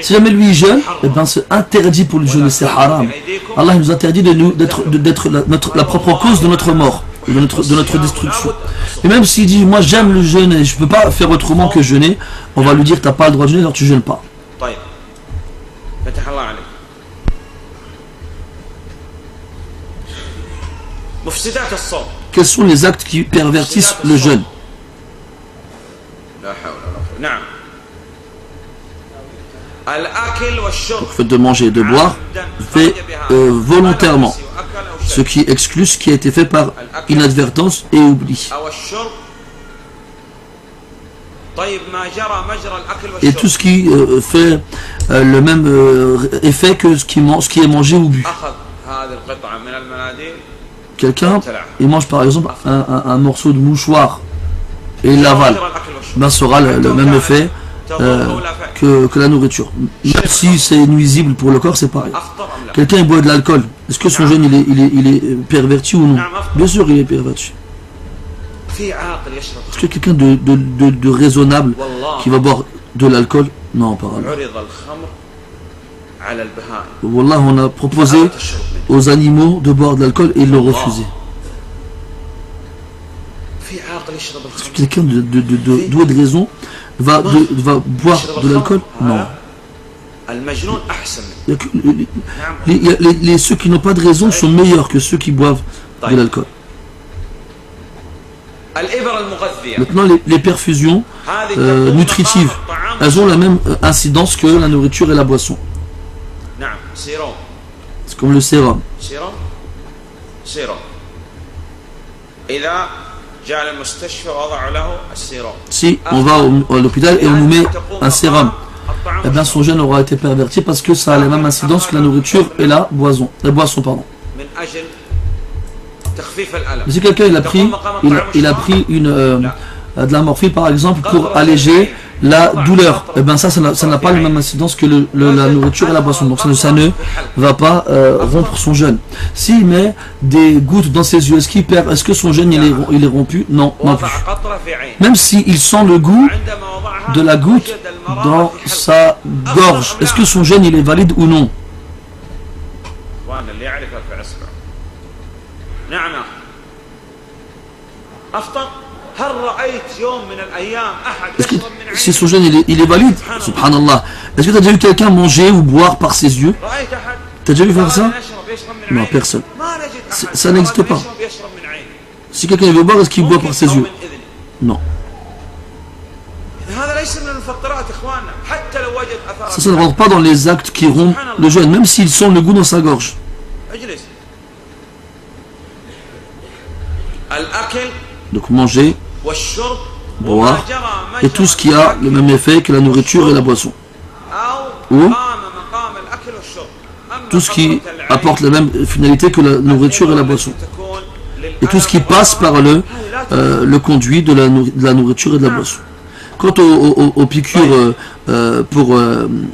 S2: Si jamais lui jeûne, eh bien c'est interdit pour lui jeûner, c'est haram. Allah nous interdit d'être la propre cause de notre mort, de notre destruction. Et même s'il dit: moi j'aime le jeûne et je ne peux pas faire autrement que jeûner, on va lui dire: tu n'as pas le droit de jeûner, alors tu ne jeûnes pas. Quels sont les actes qui pervertissent le jeûne? Le fait de manger et de boire fait volontairement, ce qui exclut ce qui a été fait par inadvertance et oubli. Et tout ce qui fait le même effet que ce qui est mangé ou bu. Quelqu'un, il mange par exemple un morceau de mouchoir et il l'avale, ça aura le même effet que la nourriture. Même si c'est nuisible pour le corps, c'est pareil. Quelqu'un il boit de l'alcool, est-ce que son jeûne il est perverti ou non? Bien sûr il est perverti. Est-ce que quelqu'un de raisonnable qui va boire de l'alcool? Non, pas vraiment. Wallah, on a proposé aux animaux de boire de l'alcool et ils l'ont refusé. quelqu'un doué de raison va boire de l'alcool? Non. Ceux qui n'ont pas de raison sont meilleurs que ceux qui boivent de l'alcool. Maintenant, les perfusions nutritives, elles ont la même incidence que la nourriture et la boisson. C'est comme le sérum. Si on va à l'hôpital et on nous met un sérum, eh bien son jeûne aura été perverti parce que ça a la même incidence que la nourriture et la boisson. Mais si quelqu'un il a pris de la morphine par exemple pour alléger la douleur, et bien ça n'a pas la même incidence que la nourriture et la boisson, donc ça ne va pas rompre son jeûne. S'il met des gouttes dans ses yeux, est-ce que son jeûne il est rompu? Non, non plus. Même s'il sent le goût de la goutte dans sa gorge, est-ce que son jeûne il est valide ou non? Est-ce que si son jeûne il est valide, subhanallah, est-ce que tu as déjà vu quelqu'un manger ou boire par ses yeux? Tu as déjà vu faire ça? Non, personne. Ça n'existe pas. Si quelqu'un veut boire, est-ce qu'il boit par ses yeux? Non. Ça ne rentre pas dans les actes qui rompent le jeûne, même s'ils sont le goût dans sa gorge. Donc manger, boire, et tout ce qui a le même effet que la nourriture et la boisson. Ou tout ce qui apporte la même finalité que la nourriture et la boisson. Et tout ce qui passe par le conduit de la nourriture et de la boisson. Quant aux piqûres pour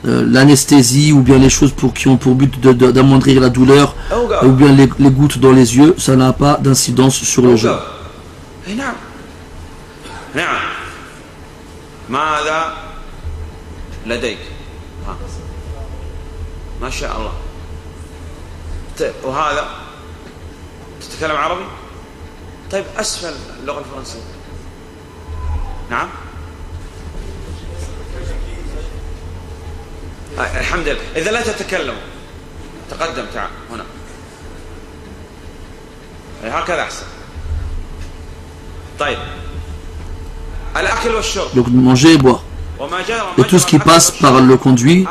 S2: l'anesthésie ou bien les choses qui ont pour but d'amoindrir la douleur ou bien les gouttes dans les yeux, ça n'a pas d'incidence sur le jeûne.
S1: ماذا لديك؟ ما شاء الله. وهذا تتكلم عربي؟ طيب أسفل اللغة الفرنسية. نعم؟ الحمد لله. إذا لا تتكلم تقدم تعال هنا. هكذا أحسن. طيب. Donc
S2: manger et boire. Et tout ce qui passe par le conduit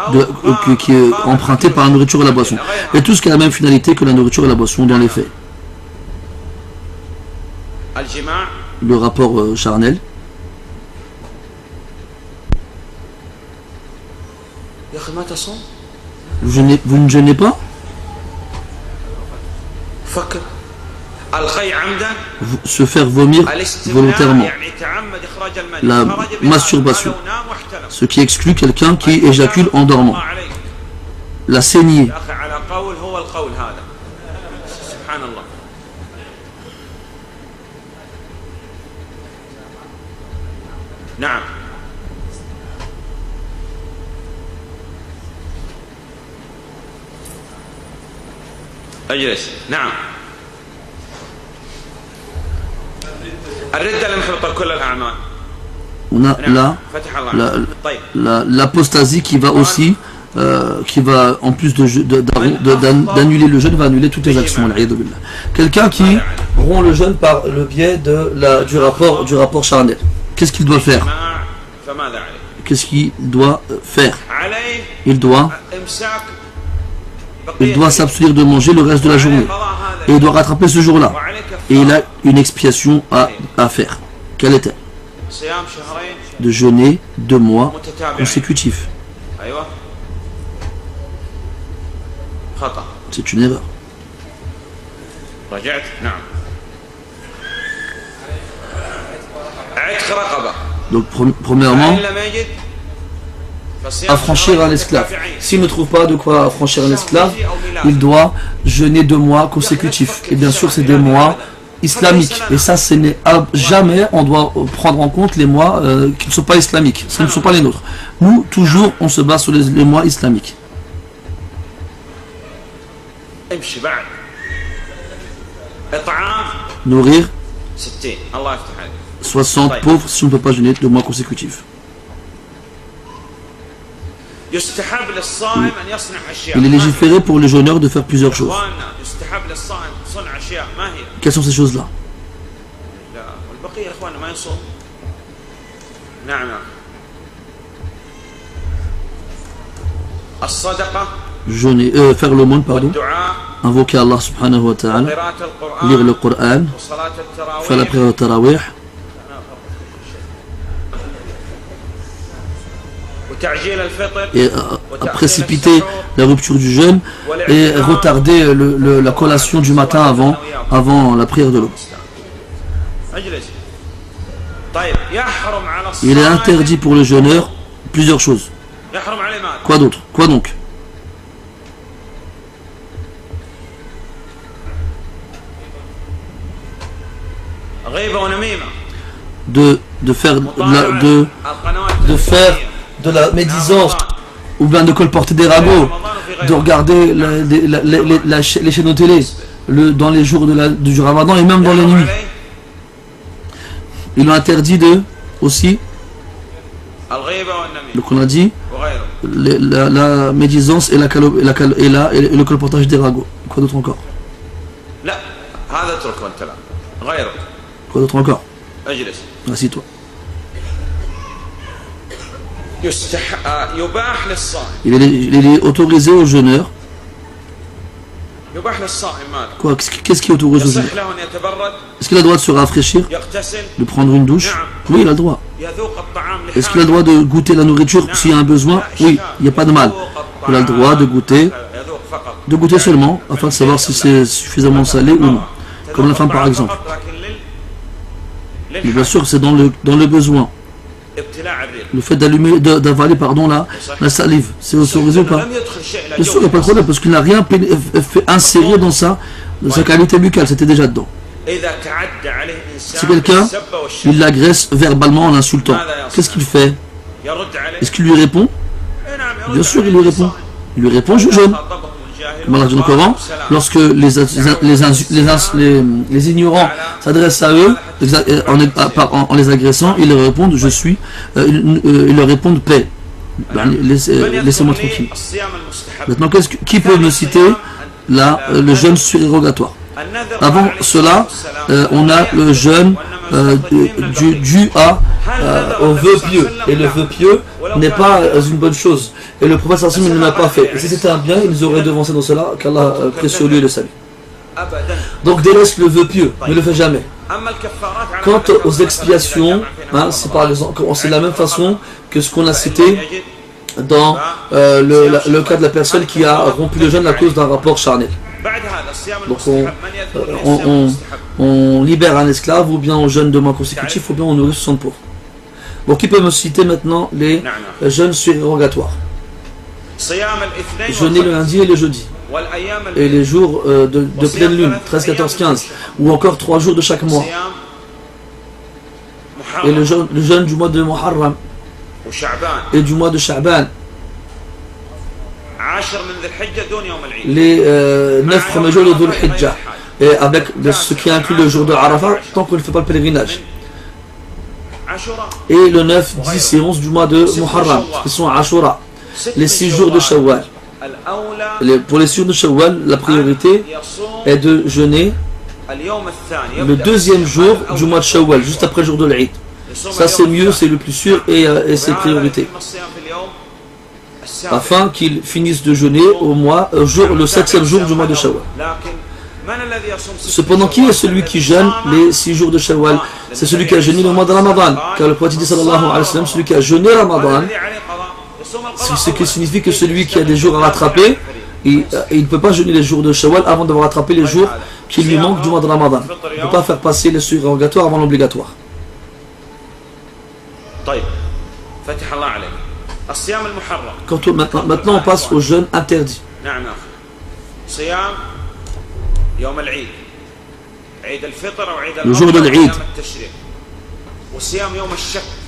S2: qui est emprunté par la nourriture et la boisson. Et tout ce qui a la même finalité que la nourriture et la boisson dans les faits. Le rapport charnel. Vous ne jeûnez pas? Se faire vomir volontairement. La masturbation. Ce qui exclut quelqu'un qui éjacule en dormant. La saignée.
S1: أجلس. نعم.
S2: On a l'apostasie qui va aussi, qui va en plus d'annuler le jeûne, va annuler toutes les actions. Quelqu'un qui rompt le jeûne par le biais du rapport charnel, qu'est-ce qu'il doit faire? Qu'est-ce qu'il doit faire? Il doit s'abstenir de manger le reste de la journée. Et il doit rattraper ce jour-là. Et il a une expiation à faire. Quelle est-elle? De jeûner 2 mois consécutifs. C'est une erreur. Donc premièrement, affranchir un esclave. S'il ne trouve pas de quoi affranchir un esclave, il doit jeûner 2 mois consécutifs. Et bien sûr, c'est des mois islamiques. Et ça, ce n'est jamais, on doit prendre en compte les mois qui ne sont pas islamiques. Ce ne sont pas les nôtres. Nous, toujours, on se base sur les mois islamiques. Nourrir 60 pauvres si on ne peut pas jeûner 2 mois consécutifs. Il est légiféré pour les jeûneurs de faire plusieurs choses. Quelles sont ces choses-là? Jeûner, faire l'aumône, pardon, invoquer Allah subhanahu wa ta'ala, lire le Coran, faire la prière au Tarawih, et précipiter la rupture du jeûne et retarder la collation du matin avant la prière de l'aube. Il est interdit pour le jeûneur plusieurs choses. Quoi d'autre? Quoi donc? De faire de la médisance ou bien de colporter des ragots, de regarder les chaînes de télé dans les jours du Ramadan et même dans les nuits. Ils ont interdit aussi, donc on a dit, la médisance et le colportage des ragots. Quoi d'autre encore? Quoi d'autre encore? Assis-toi. Il est autorisé aux jeûneurs. Quoi? Qu'est-ce qui est autorisé aux jeûneurs? Est-ce qu'il a le droit de se rafraîchir, de prendre une douche? Oui, il a le droit. Est-ce qu'il a le droit de goûter la nourriture s'il y a un besoin? Oui, il n'y a pas de mal. Il a le droit de goûter seulement, afin de savoir si c'est suffisamment salé ou non. Comme la femme par exemple. Mais bien sûr, c'est dans le besoin. Le fait d'avaler la salive, c'est autorisé ou pas? Bien sûr, il n'y a pas de problème, parce qu'il n'a rien fait insérer dans sa qualité buccale, c'était déjà dedans. Si quelqu'un, il l'agresse verbalement en l'insultant, qu'est-ce qu'il fait? Est-ce qu'il lui répond? Bien sûr, il lui répond. Il lui répond, je jeûne. Comme Allah dit dans le Coran, lorsque les ignorants s'adressent à eux en les agressant, ils leur répondent ils leur répondent paix. Laissez-moi tranquille. Maintenant, qui peut me citer le jeûne surérogatoire? Avant cela, on a le jeûne dû au vœu pieux. Et le vœu pieux n'est pas une bonne chose. Et le prophète sallallahu alayhi wa sallam ne l'a pas fait. Et si c'était un bien, il nous aurait devancé dans cela, qu'Allah précieux lui le salut. Donc délaisse le vœu pieux, ne le fais jamais. Quant aux expiations, c'est par exemple, c'est de la même façon que ce qu'on a cité dans le cas de la personne qui a rompu le jeûne à cause d'un rapport charnel. Donc on libère un esclave, ou bien on jeûne 2 mois consécutifs, ou bien on nourrit 60 pauvres. Donc qui peut me citer maintenant les jeûnes surérogatoires? Jeûner le lundi et le jeudi, et les jours de pleine lune, 13, 14, 15, ou encore 3 jours de chaque mois, et le jeûne du mois de Muharram et du mois de Sha'ban, les 9 premiers jours de Dhul Hijjah, et avec ce qui inclut le jour de Arafat tant qu'on ne fait pas le pèlerinage, et le 9, 10 et 11 du mois de Muharram qui sont Ashura, les 6 jours de Shawwal. Pour les 6 jours de Shawwal, la priorité est de jeûner le 2e jour du mois de Shawwal, juste après le jour de l'Eid. Ça c'est mieux, c'est le plus sûr, et c'est priorité, afin qu'ils finissent de jeûner le 7e jour du mois de Shawwal. Cependant, qui est celui qui jeûne les 6 jours de Shawwal? C'est celui qui a jeûné le mois de Ramadan, car le prophète dit sallallahu alayhi wa sallam, celui qui a jeûné Ramadan, ce qui signifie que celui qui a des jours à rattraper, il ne peut pas jeûner les jours de Shawwal avant d'avoir rattrapé les jours qui lui manquent du mois de Ramadan. Il ne peut pas faire passer les surérogatoires avant l'obligatoire. Maintenant on passe au jeûne interdit. Le jour de l'Eid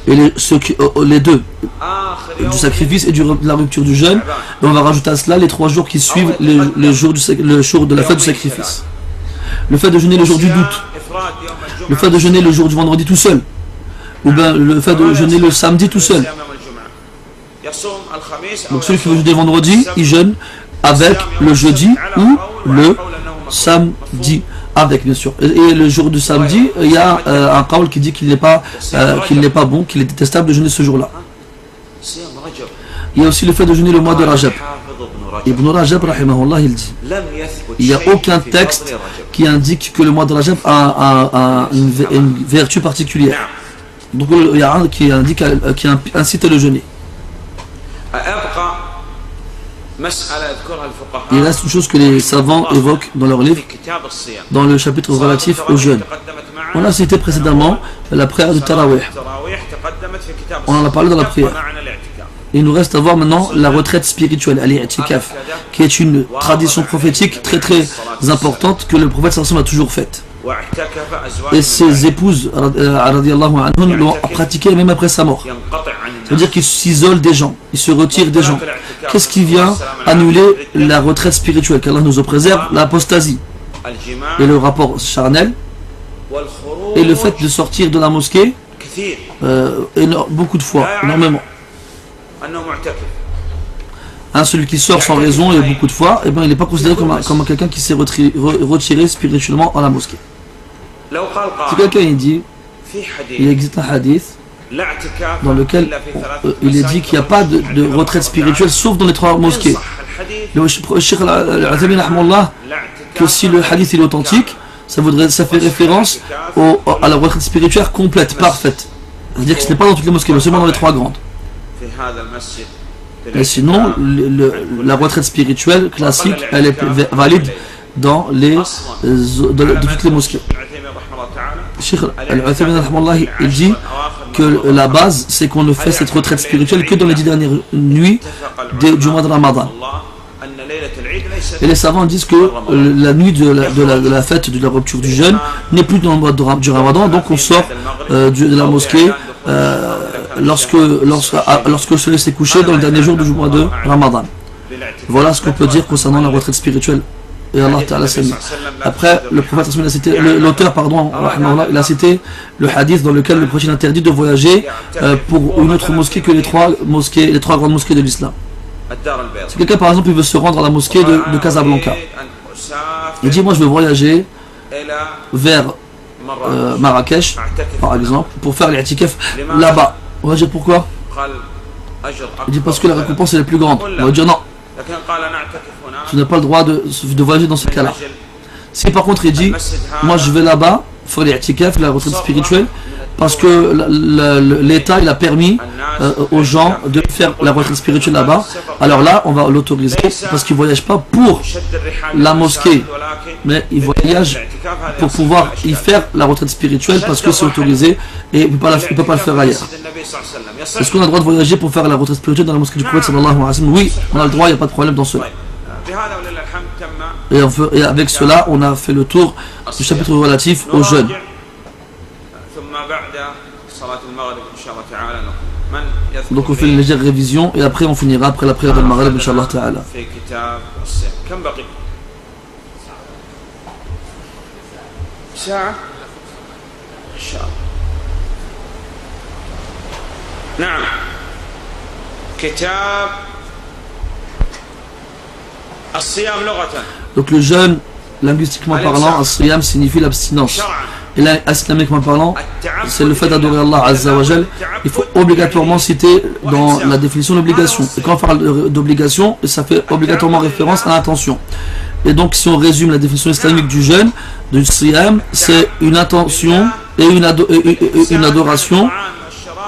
S2: et les deux, du sacrifice et de la rupture du jeûne, et on va rajouter à cela les 3 jours qui suivent le jour de la fête du sacrifice. Le fait de jeûner le jour du doute, le fait de jeûner le jour du vendredi tout seul, ou bien le fait de jeûner le samedi tout seul. Donc celui qui veut jeûner vendredi, il jeûne avec le jeudi ou le samedi, avec bien sûr. Et le jour du samedi, il y a un qawl qui dit qu'il n'est pas bon, qu'il est détestable de jeûner ce jour-là. Il y a aussi le fait de jeûner le mois de Rajab. Ibn Rajab, rahimahullah, il dit, il n'y a aucun texte qui indique que le mois de Rajab a une vertu particulière. Donc il y a un qui indique, qui incite à le jeûner. Il reste une chose que les savants évoquent dans leur livre, dans le chapitre relatif au jeûne. On a cité précédemment la prière du Tarawih. On en a parlé dans la prière. Il nous reste à voir maintenant la retraite spirituelle, al-i'tikaf, qui est une tradition prophétique très très importante que le prophète sallallahu alayhi wa sallam a toujours faite. Et ses épouses l'ont pratiqué même après sa mort. C'est-à-dire qu'ils s'isolent des gens, ils se retirent des gens. Qu'est-ce qui vient annuler la retraite spirituelle? Qu'Allah nous en préserve, l'apostasie et le rapport charnel et le fait de sortir de la mosquée beaucoup de fois, énormément. Celui qui sort sans raison et beaucoup de fois, eh ben, il n'est pas considéré comme quelqu'un qui s'est retiré spirituellement à la mosquée. Si quelqu'un il dit, il existe un hadith dans lequel il est dit qu'il n'y a pas de retraite spirituelle sauf dans les 3 mosquées. Le Cheikh Al-Uthaymin rahimahullah, que si le hadith est authentique, ça fait référence à la retraite spirituelle complète, parfaite. C'est-à-dire que ce n'est pas dans toutes les mosquées, mais seulement dans les 3 grandes. Mais sinon, la retraite spirituelle classique, elle est valide dans toutes les mosquées. Cheikh Al-Uthaymin il dit que la base, c'est qu'on ne fait cette retraite spirituelle que dans les 10 dernières nuits du mois de Ramadan. Et les savants disent que la nuit de la fête de la rupture du jeûne n'est plus dans le mois du Ramadan, donc on sort de la mosquée lorsque le soleil s'est couché dans le dernier jour du mois de Ramadan. Voilà ce qu'on peut dire concernant la retraite spirituelle. Et Allah Ta'ala s'est mis. Après, le prophète a cité, l'auteur, pardon, il a cité le hadith dans lequel le prophète interdit de voyager pour une autre mosquée que les 3 grandes mosquées de l'islam. Si quelqu'un par exemple il veut se rendre à la mosquée de Casablanca, il dit moi je veux voyager vers Marrakech par exemple pour faire l'i'tikaf là-bas. On va dire pourquoi? Il dit parce que la récompense est la plus grande. On va dire non, tu n'as pas le droit de voyager dans ce cas-là. Si par contre il dit moi je vais là-bas faire l'i'tikaf, la retraite spirituelle, parce que l'État il a permis aux gens de faire la retraite spirituelle là-bas, alors là on va l'autoriser parce qu'il ne voyage pas pour la mosquée, mais il voyage pour pouvoir y faire la retraite spirituelle parce que c'est autorisé et il ne peut pas le faire ailleurs. Est-ce qu'on a le droit de voyager pour faire la retraite spirituelle dans la mosquée du prophète sallallahu alayhi wa sallam? Oui, on a le droit, il n'y a pas de problème dans cela. Et avec cela on a fait le tour du chapitre relatif aux jeunes. Donc on fait une légère révision et après on finira après la prière de Maghrib Inch'Allah Ta'ala. Donc le jeûne, linguistiquement parlant, as-siyam signifie l'abstinence. Et là, islamiquement parlant, c'est le fait d'adorer Allah Azza wa Jal. Il faut obligatoirement citer dans la définition l'obligation. Et quand on parle d'obligation, ça fait obligatoirement référence à l'intention. Et donc, si on résume la définition islamique du jeûne, du siyam, c'est une intention et une adoration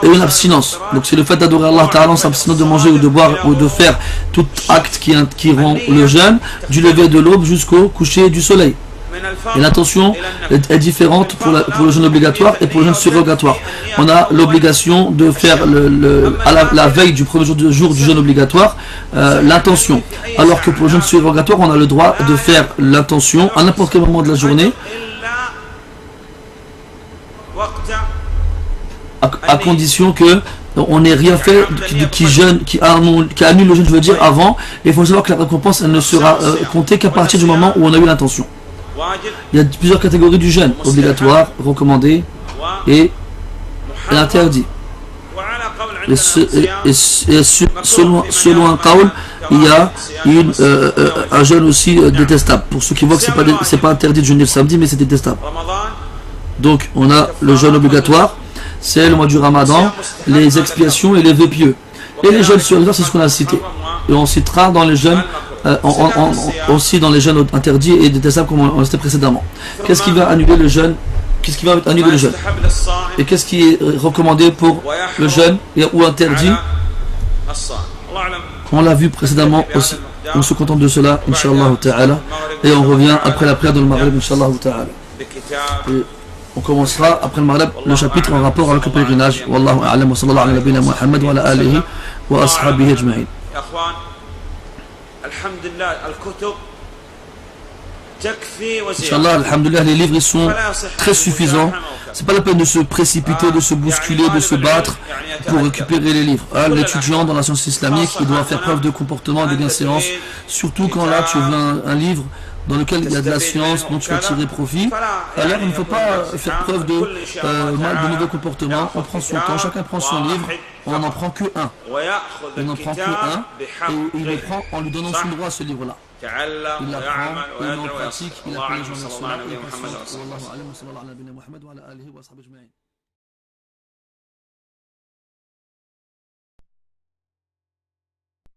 S2: et une abstinence. Donc, c'est le fait d'adorer Allah Ta'ala en s'abstinant de manger ou de boire ou de faire tout acte qui rend le jeûne, du lever de l'aube jusqu'au coucher du soleil. Et l'intention est différente pour le jeûne obligatoire et pour le jeûne surrogatoire. On a l'obligation de faire à la veille du premier jour du jeûne obligatoire l'intention. Alors que pour le jeûne surrogatoire, on a le droit de faire l'intention à n'importe quel moment de la journée, à condition que on n'ait rien fait qui annule le jeûne, je veux dire, avant. Et il faut savoir que la récompense elle ne sera comptée qu'à partir du moment où on a eu l'intention. Il y a plusieurs catégories du jeûne, obligatoire, recommandé et est interdit. Et selon un qawl, il y a un jeûne aussi détestable. Pour ceux qui voient que c'est pas interdit de jeûner le samedi, mais c'est détestable. Donc on a le jeûne obligatoire, c'est le mois du Ramadan, les expiations et les vœux pieux. Et les jeûnes solidaires, c'est ce qu'on a cité. Et on citera dans les jeûnes, aussi dans les jeûnes interdits et détestables comme on citait précédemment. Qu'est-ce qui va annuler le jeûne? Qu'est-ce qui va annuler le jeûne? Et qu'est-ce qui est recommandé pour le jeûne ou interdit? On l'a vu précédemment aussi. On se contente de cela, Inch'Allah ta'ala. Et on revient après la prière de le Maghrib, Inch'Allah ta'ala. Et on commencera après le Maghrib le chapitre en rapport avec le pèlerinage. Wallahu a'lam wa sallallahu ala nabina Muhammad wa ala alihi wa ashabihi ajma'in. Inch'Allah, alhamdulillah, les livres ils sont très suffisants. C'est pas la peine de se précipiter, de se bousculer, de se battre pour récupérer les livres. L'étudiant dans la science islamique, il doit faire preuve de comportement et de bienséance, surtout quand là tu veux un livre dans lequel il y a de la science dont tu vas tirer profit. Alors il ne faut pas faire preuve de mauvais comportement. On prend son temps, chacun prend son livre, on n'en prend que un. On n'en prend que un et il le prend en lui donnant son droit à ce livre-là. Il l'apprend, il le met en pratique, il apprend les gens vers cela.